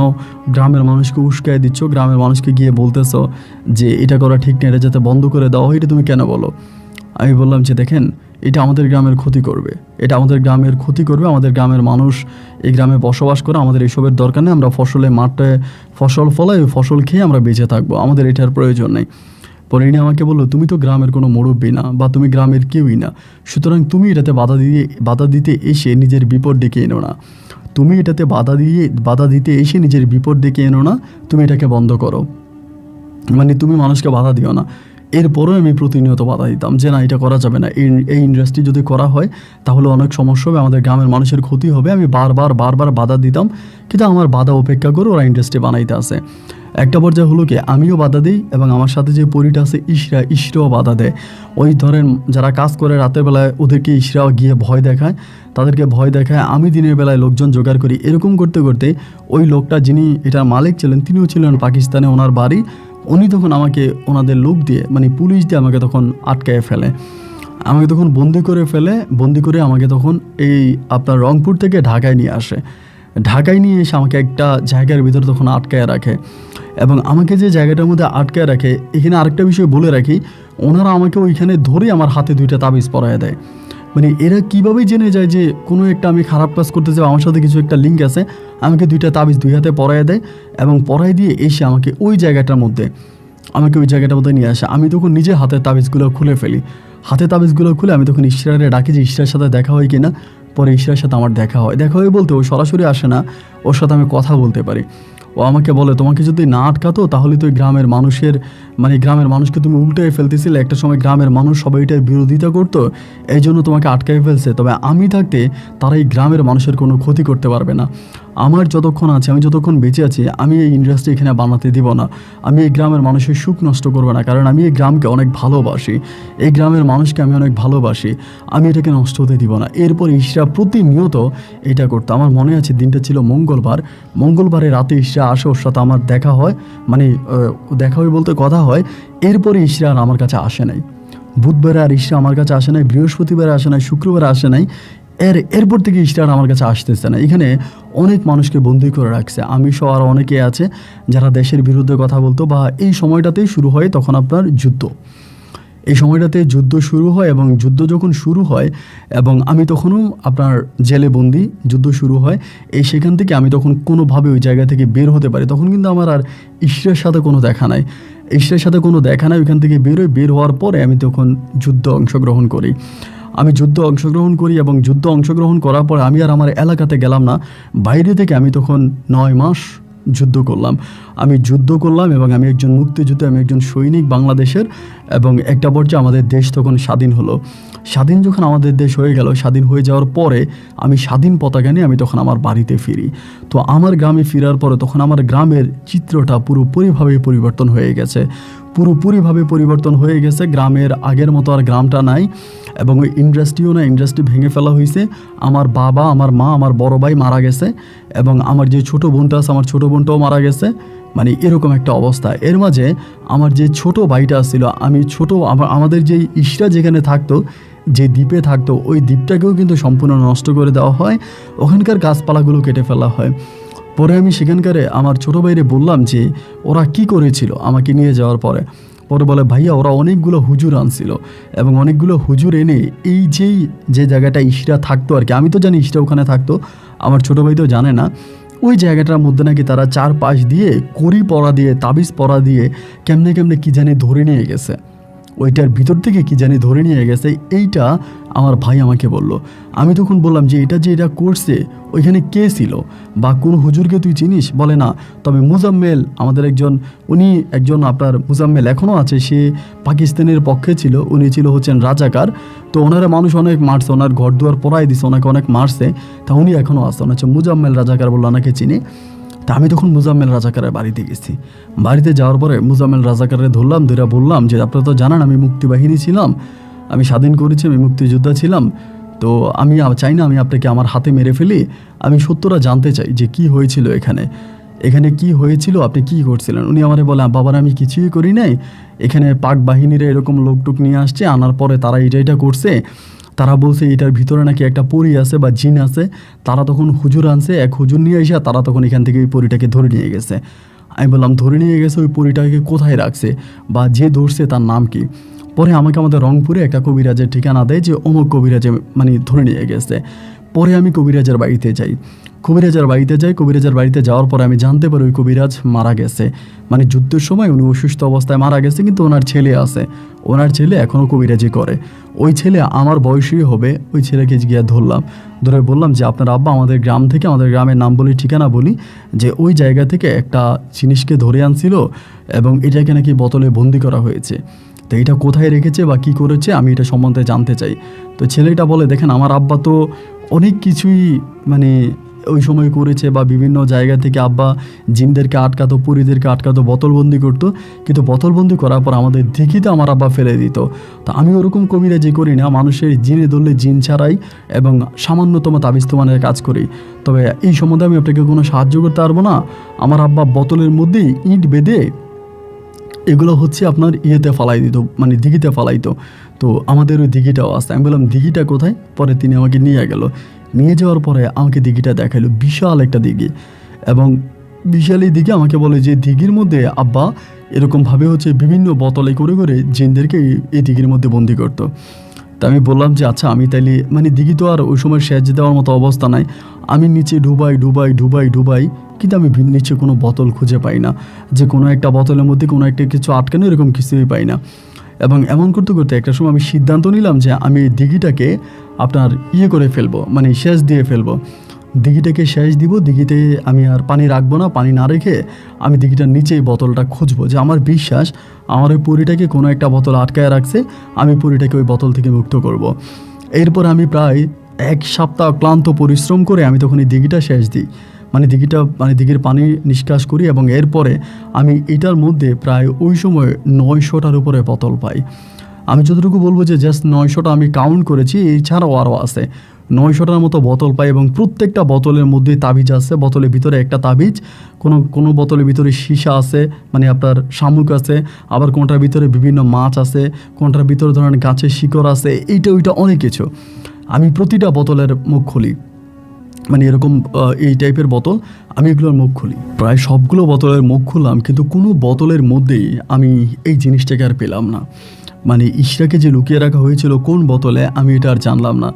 গ্রামের মানুষকে উস্কায় দিচ্ছ? গ্রামের মানুষকে গিয়ে বলতেছো যে এটা করা ঠিক না, এটা যাতে বন্ধ করে দেওয়া হয়, এটা তুমি কেন বলো? আমি বললাম যে দেখেন, এটা আমাদের গ্রামের ক্ষতি করবে, আমাদের গ্রামের মানুষ এই গ্রামে বসবাস করে, আমাদের এসবের দরকার নেই। আমরা মাঠে ফসল ফলাই, ওই ফসল খেয়ে আমরা বেঁচে থাকবো, আমাদের এটার প্রয়োজন নেই। পরে ইনি আমাকে বললো, তুমি তো গ্রামের কোনো মুরব্বী না বা তুমি গ্রামের কেউই না, সুতরাং তুমি এটাতে বাধা দিতে এসে নিজের বিপদ ডেকে এনো না। তুমি এটাকে বন্ধ করো, মানে তুমি মানুষকে বাধা দিও না। এরপরেও আমি প্রতিনিয়ত বাধা দিতাম যে না, এটা করা যাবে না, এই ইন্ডাস্ট্রি যদি করা হয় তাহলে অনেক সমস্যা হবে, আমাদের গ্রামের মানুষের ক্ষতি হবে। আমি বারবার বাধা দিতাম, কিন্তু আমার বাধা উপেক্ষা করে ওরা ইন্ডাস্ট্রি বানাইতে আসে। একটা পর্যায়ে হলো কি, আমিও বাধা দিই এবং আমার সাথে যে পরিটা আছে ইশরাও বাধা দেয়। ওই ধরেন যারা কাজ করে রাতের বেলায়, ওদেরকে ইশরাও গিয়ে তাদেরকে ভয় দেখায়। আমি দিনের বেলায় লোকজন জোগাড় করি। এরকম করতে করতে ওই লোকটা, যিনি এটার মালিক ছিলেন, তিনিও ছিলেন পাকিস্তানে, ওনার বাড়ি। উনি তখন আমাকে ওনাদের লোক দিয়ে, মানে পুলিশ দিয়ে আমাকে তখন আটকায় ফেলে, আমাকে তখন বন্দি করে আমাকে তখন এই আপনার রংপুর থেকে ঢাকায় নিয়ে এসে আমাকে একটা জায়গার ভিতরে তখন আটকায় রাখে। এবং আমাকে যে জায়গাটার মধ্যে আটকায় রাখে, এখানে আরেকটা বিষয় বলে রাখি, ওনারা আমাকে ওইখানে ধরে আমার হাতে 2টা তাবিজ পরায় দেয়। মানে এরা কীভাবে জেনে যায় যে কোনো একটা আমি খারাপ কাজ করতে চাই, আমার সাথে কিছু একটা লিঙ্ক আছে, আমাকে 2টা তাবিজ 2 হাতে পরায় দেয় এবং পরায় দিয়ে এসে আমাকে ওই জায়গাটার মধ্যে নিয়ে আসে। আমি তখন নিজে হাতের তাবিজগুলো খুলে ফেলি। আমি তখন ইশরারে ডাকি যে ইশরার সাথে দেখা হয় কিনা। পরে ইশরার সাথে আমার দেখা হয় বলতে, ও সরাসরি আসে না, ওর সাথে আমি কথা বলতে পারি। ও আমাকে বলে, তোমাকে যদি না আটকাতো তাহলে তো গ্রামের মানুষকে তুমি উল্টাই ফেলতেছিলে। একটা সময় গ্রামের মানুষ সবাই এটার বিরোধিতা করতো, এই জন্য তোমাকে আটকাই ফেলছে। তবে আমি থাকতে তারা এই গ্রামের মানুষের কোনো ক্ষতি করতে পারবে না। আমি যতক্ষণ বেঁচে আছি, আমি এই ইন্ডাস্ট্রি এখানে বানাতে দিব না। আমি এই গ্রামের মানুষের সুখ নষ্ট করবো না, কারণ আমি এই গ্রামকে অনেক ভালোবাসি, এই গ্রামের মানুষকে আমি অনেক ভালোবাসি। আমি এটাকে নষ্ট হতে দিব না। এরপর ইশরা প্রতিনিয়ত এটা করতো। আমার মনে আছে দিনটা ছিল মঙ্গলবারে রাতে ইশরা আসে, ওর সাথে আমার দেখা হয়, মানে দেখা হয় বলতে কথা হয়। এরপরে ইশরা আর আমার কাছে আসে নাই। বুধবারে আর ইশরা আমার কাছে আসে নাই, বৃহস্পতিবারে আসে নাই, শুক্রবারে আসে নাই। এরপর থেকে ইশরা আমার কাছে আসতেছে না। এখানে অনেক মানুষকে বন্দি করে রাখছে, আমি সহ আরও অনেকে আছে যারা দেশের বিরুদ্ধে কথা বলতো। বা এই সময়টাতেই শুরু হয় তখন আপনার যুদ্ধ। এই সময়টাতে যুদ্ধ শুরু হয় এবং যুদ্ধ যখন শুরু হয় এবং আমি তখনও আপনার জেলে বন্দি, যুদ্ধ শুরু হয়। সেখান থেকে আমি তখন কোনোভাবে ওই জায়গা থেকে বের হতে পারি। তখন কিন্তু আমার আর ইশরার সাথে কোনো দেখা নাই। ওইখান থেকে বের হওয়ার পরে আমি তখন যুদ্ধ অংশগ্রহণ করি। এবং যুদ্ধ অংশগ্রহণ করার পর আমি আর আমার এলাকাতে গেলাম না, বাইরে থেকে আমি তখন 9 মাস যুদ্ধ করলাম এবং আমি একজন মুক্তিযোদ্ধা, আমি একজন সৈনিক বাংলাদেশের। এবং একটা পর্যায়ে আমাদের দেশ তখন স্বাধীন হলো। স্বাধীন যখন আমাদের দেশ হয়ে গেল, স্বাধীন হয়ে যাওয়ার পরে আমি স্বাধীন পতাকা নিয়ে আমি তখন আমার বাড়িতে ফিরি। তো আমার গ্রামে ফেরার পরে তখন আমার গ্রামের চিত্রটা পুরোপুরিভাবে পরিবর্তন হয়ে গেছে। গ্রামের আগের মতো আর গ্রামটা নাই এবং ওই ইন্ডাস্ট্রি ভেঙে ফেলা হয়েছে। আমার বাবা, আমার মা, আমার বড় ভাই মারা গেছে এবং আমার যে ছোট বোনটা আছে, আমার ছোট বোনটাও মারা গেছে। মানে এরকম একটা অবস্থা। এর মাঝে আমার যে ছোট ভাইটা ছিল, আমাদের যে ইশরা যেখানে থাকতো, যে দ্বীপে থাকতো ওই দ্বীপটাকেও কিন্তু সম্পূর্ণ নষ্ট করে দেওয়া হয়, ওখানকার গাছপালাগুলো কেটে ফেলা হয়। পরে আমি সেখানকার আমার ছোটো ভাইরে বললাম যে ওরা কি করেছিল আমাকে নিয়ে যাওয়ার পরে। পরে বলে ভাইয়া ওরা অনেকগুলো হুজুর আনছিল এবং অনেকগুলো হুজুর এনে এই যে জায়গাটা ইশরা থাকতো আর কি, আমি তো জানি ইশরা ওখানে থাকতো, আমার ছোটো ভাই তো জানে না, ওই জায়গাটার মধ্যে নাকি তারা 4 পাশ দিয়ে কড়ি পরা দিয়ে তাবিজ পরা দিয়ে কেমনে কেমনে কী জানি ধরে নিয়ে গেছে, ওইটার ভিতর থেকে কী জানি ধরে নিয়ে গেছে। এইটা আমার ভাই আমাকে বলল। আমি তখন বললাম যে এটা করছে ওইখানে কে ছিল বা কোন হুজুরকে তুই চিনিস? বলে না, তবে মুজাম্মেল আমাদের উনি একজন আপনার মুজাম্মেল এখনও আছে, সে পাকিস্তানের পক্ষে ছিল, উনি ছিল হচ্ছেন রাজাকার, তো ওনারা মানুষ অনেক মারছে, ওনার ঘর দুয়ার পড়াই দিছে, ওনাকে অনেক মারছে, তা উনি এখনও আছে, ওনার হচ্ছে মুজাম্মেল রাজাকার বললো, ওনাকে চিনি। তা আমি তখন মুজাম্মেল রাজাকারের বাড়িতে গেছি। বাড়িতে যাওয়ার পরে মুজাম্মেল রাজাকারে ধরলাম, ধরে বললাম যে আপনারা তো জানান আমি মুক্তিবাহিনী ছিলাম, আমি স্বাধীন করেছি, আমি মুক্তিযোদ্ধা ছিলাম, তো আমি চাই না আমি আপনাকে আমার হাতে মেরে ফেলি, আমি সত্যটা জানতে চাই যে কি হয়েছিল এখানে কি হয়েছিল, আপনি কি করছিলেন? উনি আমারে বলে বাবার আমি কিছুই করি নাই, এখানে পাক বাহিনীরা এরকম লোকটুক নিয়ে আসছে, আনার পরে তারা এটা করছে, তারা বলছে এটার ভিতরে নাকি একটা পরী আছে বা জিন আছে, তারা তখন হুজুর আনছে, এক হুজুর নিয়ে এসে তারা তখন এখান থেকে ওই পরীটাকে ধরে নিয়ে গেছে। আমি বললাম ধরে নিয়ে গেছে, ওই পরীটাকে কোথায় রাখছে বা যে ধরছে তার নাম কি? পরে আমাকে আমাদের রংপুরে একটা কবিরাজের ঠিকানা দেয় যে অমুক কবিরাজে মানে ধরে নিয়ে গেছে। পরে আমি কবিরাজের বাড়িতে যাই, কবিরাজের বাড়িতে যাওয়ার পরে আমি জানতে পারি ওই কবিরাজ মারা গেছে, মানে যুদ্ধের সময় উনি অসুস্থ অবস্থায় মারা গেছে, কিন্তু ওনার ছেলে আছে, ওনার ছেলে এখনও কবিরাজি করে, ওই ছেলে আমার বয়সী হবে। ওই ছেলেকে গিয়ে ধরে বললাম যে আপনার আব্বা আমাদের গ্রাম থেকে, আমাদের গ্রামের নাম বলি, ঠিকানা বলি, যে ওই জায়গা থেকে একটা জিনিসকে ধরে আনছিল এবং এটাকে নাকি বোতলে বন্দি করা হয়েছে, তো এটা কোথায় রেখেছে বা কী করেছে আমি এটা সম্বন্ধে জানতে চাই। তো ছেলেটা বলে দেখেন আমার আব্বা তো অনেক কিছুই মানে ওই সময় করেছে, বা বিভিন্ন জায়গা থেকে আব্বা জিনদেরকে আটকাতো, পরীদেরকে আটকাতো, বোতলবন্দি করতো, কিন্তু বোতলবন্দি করার পর আমাদের দিঘিতে আমার আব্বা ফেলে দিত। তো আমি ওরকম কবিরাজি করি না, মানুষের জিনে ধরলে জিন ছাড়াই এবং সামান্যতম তাবিস্তমানের কাজ করি, তবে এই সম্বন্ধে আমি আপনাকে কোনো সাহায্য করতে পারবো না। আমার আব্বা বোতলের মধ্যেই ইট বেঁধে এগুলো হচ্ছে আপনার ফালাই দিত, মানে দিঘিতে ফালাইতো, তো আমাদের ওই দিঘিটাও আছে। আমি বললাম দিঘিটা কোথায়? পরে তিনি আমাকে নিয়ে যাওয়ার পরে আমাকে দিঘিটা দেখাইলো, বিশাল একটা দিঘি, এবং বিশাল এই দিঘি আমাকে বলে যে দিঘির মধ্যে আব্বা এরকমভাবে হচ্ছে বিভিন্ন বোতলে করে জিনদেরকে এই দিঘির মধ্যে বন্দি করতো। তা আমি বললাম যে আচ্ছা আমি তাইলে মানে দিঘি তো আর ওই সময় সেচ দেওয়ার মতো অবস্থা নাই, আমি নিচে ডুবাই, কিন্তু আমি নিচে কোনো বোতল খুঁজে পাই না, যে কোনো একটা বোতলের মধ্যে কোনো একটা কিছু আটকানো, এরকম কিছুই পাই না। এবং এমন করতে একটা সময় আমি সিদ্ধান্ত নিলাম যে আমি দিঘিটাকে আপনার করে ফেলবো, মানে সেচ দিয়ে ফেলবো, দিঘিটাকে সেচ দিব, দিঘিতে আমি আর পানি রাখবো না, পানি না রেখে আমি দিঘিটার নিচেই বোতলটা খুঁজবো, যে আমার বিশ্বাস আমার ওই পরীটাকে কোনো একটা বোতল আটকায় রাখছে, আমি পরীটাকে ওই বোতল থেকে মুক্ত করব। এরপর আমি প্রায় 1 সপ্তাহ ক্লান্ত পরিশ্রম করে আমি তখন এই দিঘিটা সেচ দিই, মানে দিঘির পানি নিষ্কাশ করি, এবং এরপরে আমি এটার মধ্যে প্রায় ওই সময় 900টার উপরে বোতল পাই। আমি যতটুকু বলবো যে জাস্ট 900টা আমি কাউন্ট করেছি, এছাড়াও আরও আছে, 900টার মতো বোতল পাই, এবং প্রত্যেকটা বোতলের মধ্যে তাবিজ আছে, বোতলের ভিতরে একটা তাবিজ, কোনো বোতলের ভিতরে সীসা আছে, মানে আপনার শামুক আছে, আবার কোনটার ভিতরে বিভিন্ন মাছ আছে, কোনটার ভিতরে ধরেন গাছের শিকড় আছে, এইটা ওইটা অনেক কিছু। আমি প্রতিটা বোতলের মুখ খুলি, মানে এরকম এই টাইপের বোতল, আমি এগুলোর মুখ খুলি, প্রায় সবগুলো বোতলের মুখ খুললাম, কিন্তু কোনো বোতলের মধ্যেই আমি এই জিনিসটাকে আর পেলাম না, মানে ইশরাকে যে লুকিয়ে রাখা হয়েছিল কোন বোতলে আমি এটা আর জানলাম না।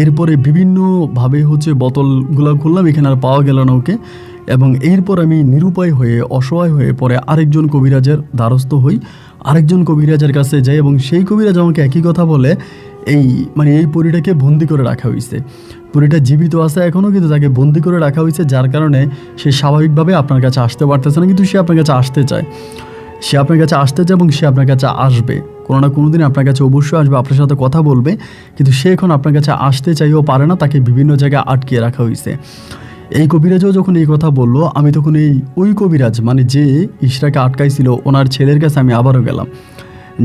এরপরে বিভিন্নভাবে হচ্ছে বোতলগুলো খুললাম, এখানে আর পাওয়া গেল না ওকে, এবং এরপর আমি নিরুপায় হয়ে অসহায় হয়ে পরে আরেকজন কবিরাজের দ্বারস্থ হই, আরেকজন কবিরাজের কাছে যাই, এবং সেই কবিরাজ আমাকে একই কথা বলে, এই পরীটাকে বন্দি করে রাখা হয়েছে, পরীটা জীবিত আছে এখনও, কিন্তু তাকে বন্দি করে রাখা হয়েছে, যার কারণে সে স্বাভাবিকভাবে আপনার কাছে আসতে পারতেছে না, কিন্তু সে আপনার কাছে আসতে চায়, এবং সে আপনার কাছে আসবে, কোনো না কোনো দিন আপনার কাছে অবশ্যই আসবে, আপনার সাথে কথা বলবে, কিন্তু সে এখন আপনার কাছে আসতে চাইও পারে না, তাকে বিভিন্ন জায়গায় আটকিয়ে রাখা হয়েছে। এই কবিরাজও যখন এই কথা বললো, আমি তখন ওই কবিরাজ মানে যে ইশরাকে আটকাইছিল ওনার ছেলের কাছে আমি আবারও গেলাম।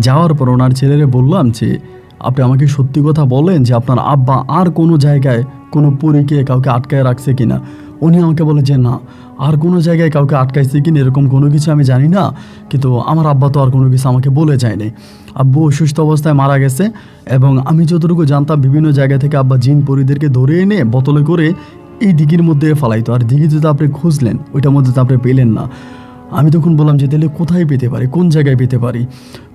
যাওয়ার পর ওনার ছেলেরে বললাম যে আপনি আমাকে সত্যি কথা বলেন যে আপনার আব্বা আর কোনো জায়গায় কোনো পরীকে কাউকে আটকায় রাখছে কিনা। উনি আমাকে বলে যে না, আর কোনো জায়গায় কাউকে আটকাইছে কিনা এরকম কোনো কিছু আমি জানি না, কিন্তু আমার আব্বা তো আর কোনো কিছু আমাকে বলে যায়নি। আব্বু অসুস্থ অবস্থায় মারা গেছে, এবং আমি যতটুকু জানতাম বিভিন্ন জায়গা থেকে আব্বা জিন পরিদেরকে ধরে এনে বোতলে করে এই দিঘির মধ্যে ফালাইতো, আর দিঘি যদি আপনি খুঁজলেন ওইটার মধ্যে তো আপনি পেলেন না। আমি তখন বললাম যে তাহলে কোথায় পেতে পারি, কোন জায়গায় পেতে পারি?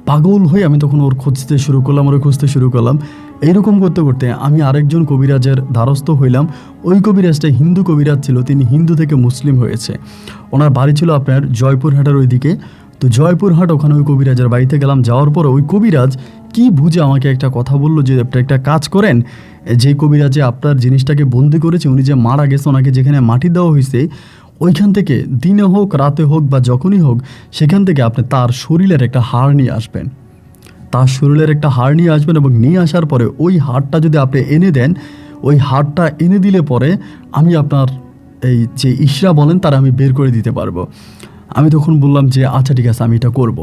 পাগল হয়ে আমি তখন ওর খুঁজতে শুরু করলাম, ওর খুঁজতে শুরু করলাম। এইরকম করতে করতে আমি আরেকজন কবিরাজের দ্বারস্থ হইলাম। ওই কবিরাজটা হিন্দু কবিরাজ ছিল, তিনি হিন্দু থেকে মুসলিম হয়েছে। ওনার বাড়ি ছিল আপনার জয়পুরহাটের ওইদিকে। তো জয়পুরহাট, ওখানে ওই কবিরাজের বাড়িতে গেলাম। যাওয়ার পর ওই কবিরাজ কি বুঝে আমাকে একটা কথা বললো যে আপনি একটা কাজ করেন, যে কবিরাজে আপনার জিনিসটাকে বন্দি করেছে, উনি যে মারা গেছে, ওনাকে যেখানে মাটি দেওয়া হয়েছে ওইখান থেকে দিনে হোক রাতে হোক বা যখনই হোক সেখান থেকে আপনি তার শরীরের একটা হাড় নিয়ে আসবেন। তার শরীরের একটা হাড় নিয়ে আসবেন, এবং নিয়ে আসার পরে ওই হাড়টা যদি আপনি এনে দেন, ওই হাড়টা এনে দিলে পরে আমি আপনার এই যে ইশরা বলেন তারা আমি বের করে দিতে পারবো। আমি তখন বললাম যে আচ্ছা ঠিক আছে, আমি এটা করব।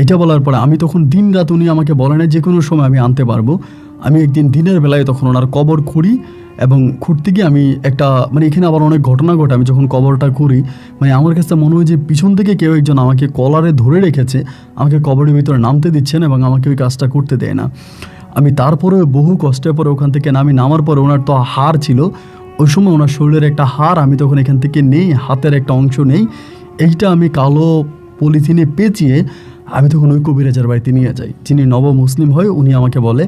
এইটা বলার পরে আমি তখন দিন রাত, উনি আমাকে বলে না যে কোনো সময় আমি আনতে পারবো। আমি একদিন দিনের বেলায় তখন ওনার কবর খুঁড়ি, এবং খুঁড়তে গিয়ে আমি একটা এখানে আবার অনেক ঘটনা ঘটে। আমি যখন কবরটা খুঁড়ি আমার কাছে মনে হয় যে পিছন থেকে কেউ একজন আমাকে কলারে ধরে রেখেছে, আমাকে কবরের ভিতরে নামতে দিচ্ছেন এবং আমাকে ওই কাজটা করতে দেয় না। আমি তারপরে বহু কষ্টের পরে ওখান থেকে নামার পরে ওনার তো হাড় ছিল, ওই সময় ওনার শরীরের একটা হাড় আমি তখন এখান থেকে নেই, হাতের একটা অংশ নেই, এইটা আমি কালো পলিথিনে পেঁচিয়ে আমি তখন ওই কবিরাজের বাড়িতে নিয়ে যাই, যিনি নব মুসলিম হয়। উনি আমাকে বলে,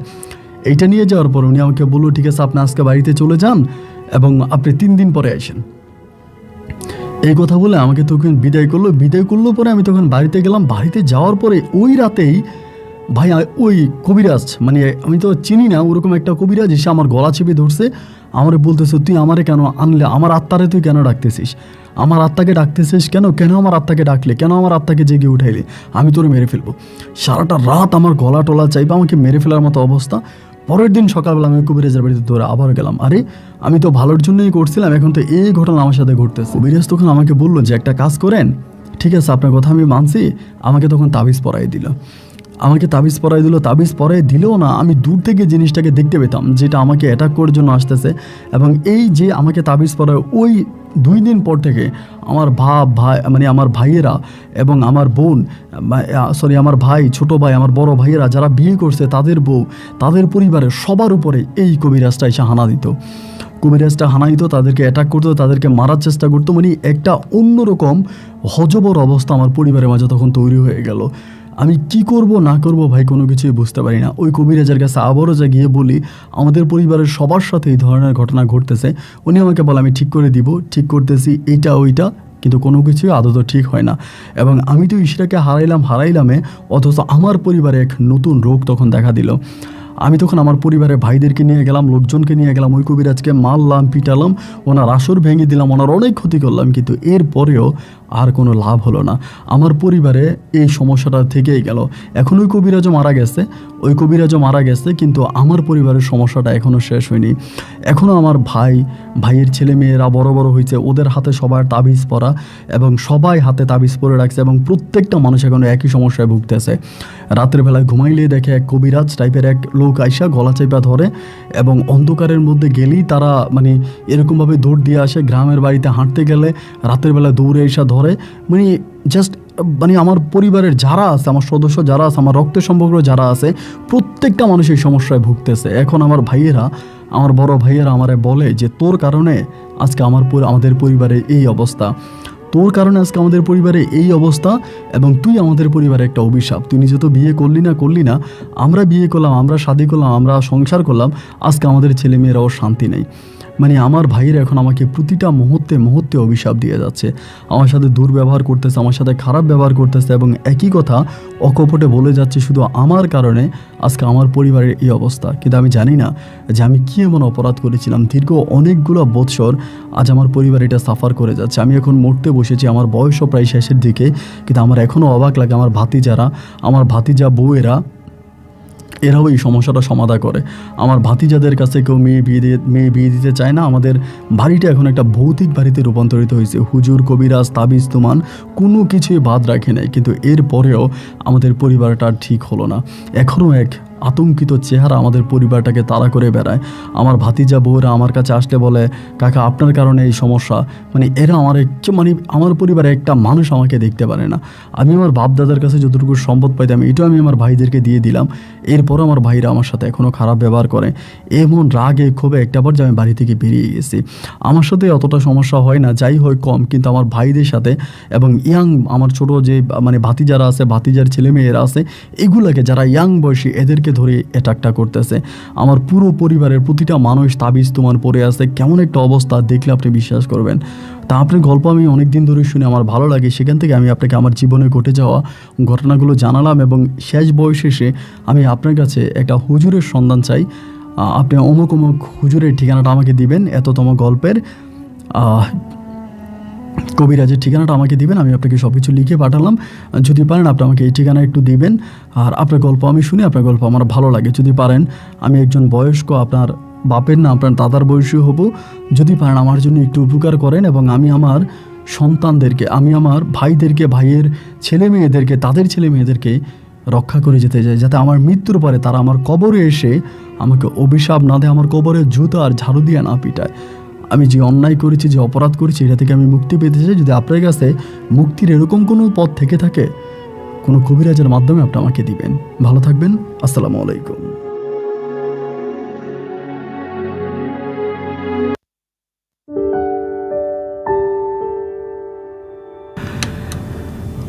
এইটা নিয়ে যাওয়ার পর উনি আমাকে বললো ঠিক আছে আপনি আজকে বাড়িতে চলে যান এবং আপনি 3 দিন পরে আসেন। এই কথা বলে আমাকে তখন বিদায় করলো পরে আমি তখন বাড়িতে গেলাম। বাড়িতে যাওয়ার পরে ওই রাতেই ভাই ওই কবিরাজ, আমি তো চিনি না, ওরকম একটা কবিরাজ এসে আমার গলা চেপে ধরছে, আমার বলতেছে তুই আমারে কেন আনলে, আমার আত্মারে তুই কেন ডাকতেছিস, আমার আত্মাকে ডাকতেছিস কেন, আমার আত্মাকে ডাকলে, আমার আত্মাকে জেগে উঠাইলে, আমি তোরে মেরে ফেলবো। সারাটা রাত আমার গলা টলা চাইবে, আমাকে মেরে ফেলার মতো অবস্থা। পরের দিন সকালবেলা আমি কবিরাজের বাড়িতে ধরে আবার গেলাম। আরে আমি তো ভালোর জন্যই করছিলাম, এখন তো এই ঘটনা আমার সাথে ঘটতেছে। কবিরাজ তখন আমাকে বললো যে একটা কাজ করেন, ঠিক আছে আপনার কথা আমি মানছি। আমাকে তখন তাবিজ পরাই দিল, তাবিজ পরাই দিলেও না, আমি দূর থেকে জিনিসটাকে দেখতে পেতাম যেটা আমাকে অ্যাটাক করার জন্য আসতেছে। এবং এই যে আমাকে তাবিজ পরায় ওই 2 দিন পর থেকে আমার আমার ভাইয়েরা এবং আমার বোন, আমার ভাই, ছোট ভাই, আমার বড় ভাইয়েরা যারা বিয়ে করছে তাদের বউ, তাদের পরিবারের সবার উপরে এই কবিরাজটা এসে হানা দিত। তাদেরকে অ্যাটাক করতো, তাদেরকে মারার চেষ্টা করতো। একটা অন্যরকম হজবর অবস্থা আমার পরিবারের মাঝে তখন তৈরি হয়ে গেল। আমি কি করব না করব ভাই কোনো কিছুই বুঝতে পারি না। ওই কবিরাজের কাছে আবারও যা গিয়ে বলি আমাদের পরিবারের সবার সাথে এই ধরনের ঘটনা ঘটতেছে। উনি আমাকে বলে আমি ঠিক করে দিব, ঠিক করতেছি, এইটা ওইটা, কিন্তু কোনো কিছুই আদত ঠিক হয় না। এবং আমি তো ইশরাকে হারাইলামে, অথচ আমার পরিবারে এক নতুন রোগ তখন দেখা দিল। আমি তখন আমার পরিবারের ভাইদেরকে নিয়ে গেলাম, লোকজনকে নিয়ে গেলাম, ওই কবিরাজকে মারলাম, পিটালাম, ওনার আসর ভেঙে দিলাম, ওনার অনেক ক্ষতি করলাম, কিন্তু এরপরেও আর কোনো লাভ হলো না। আমার পরিবারে এই সমস্যাটা থেকেই গেল। এখন ওই কবিরাজও মারা গেছে, কিন্তু আমার পরিবারের সমস্যাটা এখনও শেষ হয়নি। এখনও আমার ভাইয়ের ছেলে মেয়েরা বড় বড় হয়েছে, ওদের হাতে সবার তাবিজ পরা, এবং সবাই হাতে তাবিজ পরে রাখছে, এবং প্রত্যেকটা মানুষ এখনও একই সমস্যায় ভুগতেছে। রাতের বেলায় ঘুমাইলেই দেখে এক কবিরাজ টাইপের এক লোক আইসা গলা চেপা ধরে, এবং অন্ধকারের মধ্যে গেলেই তারা এরকমভাবে দৌড় দিয়ে আসে। গ্রামের বাড়িতে হাঁটতে গেলে রাতের বেলা দৌড়ে এসা ধরে। জাস্ট আমার পরিবারের যারা আছে, আমার সদস্য যারা আছে, আমার রক্তের সম্পর্ক যারা আছে, প্রত্যেকটা মানুষ এই সমস্যায় ভুগতেছে। এখন আমার বড় ভাইয়েরা আমারে বলে যে তোর কারণে আজকে আমাদের পরিবারে এই অবস্থা, এবং তুই আমাদের পরিবারে একটা অভিশাপ। তুই নিজে তো বিয়ে করলি না, আমরা বিয়ে করলাম, আমরা শাদী করলাম, আমরা সংসার করলাম, আজকে আমাদের ছেলেমেয়েরাও শান্তি নেই। আমার ভাইয়েরা এখন আমাকে প্রতিটা মুহূর্তে অভিশাপ দিয়ে যাচ্ছে, আমার সাথে দুর্ব্যবহার করতেছে, আমার সাথে খারাপ ব্যবহার করতেছে, এবং একই কথা অকপটে বলে যাচ্ছে শুধু আমার কারণে আজকে আমার পরিবারের এই অবস্থা। কিন্তু আমি জানি না যে আমি কি এমন অপরাধ করেছিলাম। দীর্ঘ অনেকগুলো বৎসর আজ আমার পরিবার এটা সাফার করে যাচ্ছে। আমি এখন মরতে বসেছি, আমার বয়সও প্রায় শেষের দিকে, কিন্তু আমার এখনও অবাক লাগে আমার ভাতিজা বউয়েরা, এরাও এই সমস্যাটা সমাধান করে। আমার ভাতিজাদের কাছে কেউ মেয়ে বিয়ে দিতে চায় না। আমাদের বাড়িটা এখন একটা ভৌতিক বাড়িতে রূপান্তরিত হয়েছে। হুজুর, কবিরাজ, তাবিজ, তুমান কোনো কিছুই বাদ রাখে নাই, কিন্তু এরপরেও আমাদের পরিবারটা ঠিক হলো না। এখনও এক আতঙ্কিত চেহারা আমাদের পরিবারটাকে তাড়া করে বেড়ায়। আমার ভাতিজা বউরা আমার কাছে আসলে বলে, কাকা আপনার কারণে এই সমস্যা। মানে এরা মানে আমার পরিবারে একটা মানুষ আমাকে দেখতে পারে না। আমি আমার বাপ দাদার কাছে যতটুকু সম্পদ পাইতাম এটাও আমি আমার ভাইদেরকে দিয়ে দিলাম। এরপরও আমার ভাইরা আমার সাথে এখনও খারাপ ব্যবহার করে। এমন রাগে ক্ষোভে একটা পর্যায়ে আমি বাড়ি থেকে বেরিয়ে গেছি। আমার সাথে অতটা সমস্যা হয় না, যাই হয় কম, কিন্তু আমার ভাইদের সাথে এবং আমার ছোট যে মানে ভাতিজারা আছে, ভাতিজার ছেলেমেয়েরা আছে, এগুলোকে যারা ইয়াং বয়সী এদেরকে ধরে অ্যাটাকটা করতেছে। আমার পুরো পরিবারের প্রতিটা মানুষ তাবিজ তোমার পড়ে আছে। কেমন একটা অবস্থা দেখলে আপনি বিশ্বাস করবেন। তা আপনার গল্প আমি অনেক দিন ধরে শুনে আমার ভালো লাগে, সেখান থেকে আমি আপনাকে আমার জীবনে ঘটে যাওয়া ঘটনাগুলো জানালাম এবং শেষ বয়সে এসে আমি আপনার কাছে একটা হুজুরের সন্ধান চাই। আপনি অমুক অমুক হুজুরের ঠিকানাটা আমাকে দিবেন, এততম গল্পের কবিরাজের ঠিকানাটা আমাকে দিবেন। আমি আপনাকে সব কিছু লিখে পাঠালাম। যদি পারেন আপনি আমাকে এই ঠিকানা একটু দিবেন। আর আপনার গল্প আমি শুনি, আপনার গল্প আমার ভালো লাগে। যদি পারেন, আমি একজন বয়স্ক, আপনার বাপের না আপনার দাদার বয়সী হব। যদি পারেন আমার জন্য একটু উপকার করেন এবং আমি আমার সন্তানদেরকে, আমি আমার ভাইদেরকে, ভাইয়ের ছেলে মেয়েদেরকে, তাদের ছেলে মেয়েদেরকে রক্ষা করে যেতে চাই, যাতে আমার মৃত্যুর পরে তারা আমার কবরে এসে আমাকে অভিশাপ না দেয়, আমার কবরে জুতা আর ঝাড়ু দিয়ে না পিটায়। আমি যে অন্যায় করেছি, যে অপরাধ করেছি, এটা থেকে আমি মুক্তি পেতে চাই। যদি আপনার কাছে মুক্তির এরকম কোনো পথ থেকে থাকে, কোনো কবিরাজের মাধ্যমে আপনি আমাকে দিবেন। ভালো থাকবেন। আসসালামু আলাইকুম।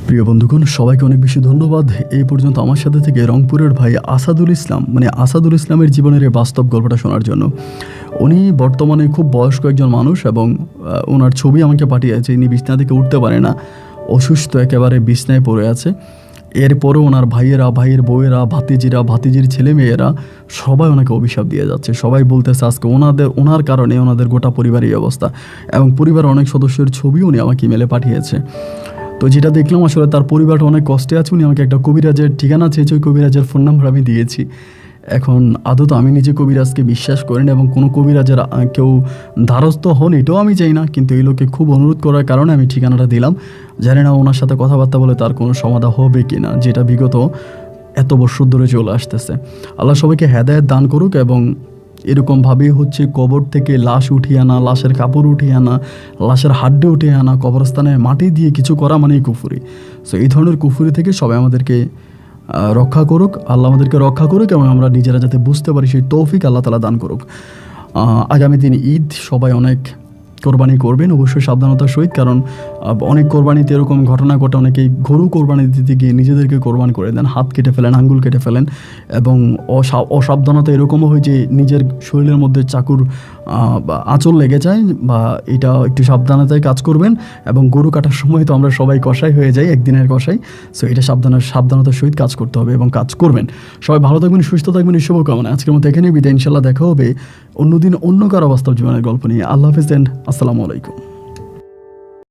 প্রিয় বন্ধুগণ, সবাইকে অনেক বেশি ধন্যবাদ এই পর্যন্ত আমার সাথে থেকে রংপুরের ভাই আসাদুল ইসলাম, মানে আসাদুল ইসলামের জীবনের এই বাস্তব গল্পটা শোনার জন্য। উনি বর্তমানে খুব বয়স্ক একজন মানুষ এবং ওনার ছবি আমাকে পাঠিয়েছে। ইনি বিছনা থেকে উঠতে পারে না, অসুস্থ, একেবারে বিছনায় পড়ে আছে। এরপরেও ওনার ভাইয়েরা, ভাইয়ের বউয়েরা, ভাতিজিরা, ভাতিজির ছেলে মেয়েরা সবাই ওনাকে অভিশাপ দিয়ে যাচ্ছে। সবাই বলতেছে আজকে ওনার কারণে ওনাদের গোটা পরিবারের অবস্থা, এবং পরিবারের অনেক সদস্যের ছবি উনি আমাকে ইমেলে পাঠিয়েছে। তো যেটা দেখলাম আসলে তার পরিবারটা অনেক কষ্টে আছে। উনি আমাকে একটা কবিরাজের ঠিকানা চেয়েছে, ওই কবিরাজের ফোন নাম্বার আমি দিয়েছি। এখন আদত আমি নিজে কবিরাজকে বিশ্বাস করি না এবং কোনো কবিরাজের কেউ দ্বারস্থ হন এটাও আমি চাই না, কিন্তু এই লোকে খুব অনুরোধ করার কারণে আমি ঠিকানাটা দিলাম। জানি না ওনার সাথে কথাবার্তা বলে তার কোনো সমাধান হবে কি না, যেটা বিগত এত বছর ধরে চলে আসতেছে। আল্লাহ সবাইকে হেদায়েত দান করুক। এবং এরকমভাবেই হচ্ছে কবর থেকে লাশ উঠিয়ে আনা, লাশের কাপড় উঠিয়ে আনা, লাশের হাড্ডে উঠিয়ে আনা, কবরস্থানে মাটি দিয়ে কিছু করা মানেই কুফুরি। সো এই ধরনের কুফুরি থেকে সবাই আমাদেরকে রক্ষা করুক, আল্লাহ আমাদেরকে রক্ষা করুক, এবং আমরা নিজেরা যাতে বুঝতে পারি সেই তৌফিক আল্লাহ তাআলা দান করুক। আগামী দিন ঈদ, সবাই অনেক কোরবানি করবেন, অবশ্যই সাবধানতার সহিত, কারণ অনেক কোরবানিতে এরকম ঘটনা ঘটে, অনেকেই গরু কোরবানি দিতে গিয়ে নিজেদেরকে কোরবান করে দেন, হাত কেটে ফেলেন, আঙ্গুল কেটে ফেলেন, এবং অসাবধানতা এরকমও হয় যে নিজের শরীরের মধ্যে চাকুর আঁচল লেগে যায়, বা এটা একটু সাবধানতায় কাজ করবেন। এবং গরু কাটার সময় তো আমরা সবাই কষাই হয়ে যাই, একদিনের কষাই। সো এটা সাবধানতার সহিত কাজ করতে হবে এবং কাজ করবেন। সবাই ভালো থাকবেন, সুস্থ থাকবেন, এই শুভকামনা। আজকের মতো এখানেই বিদায়। ইনশাল্লাহ দেখা হবে অন্যদিন অন্য কারো বাস্তব জীবনের গল্প নিয়ে। আল্লাহ হাফেজ এন্ড আসসালামু আলাইকুম।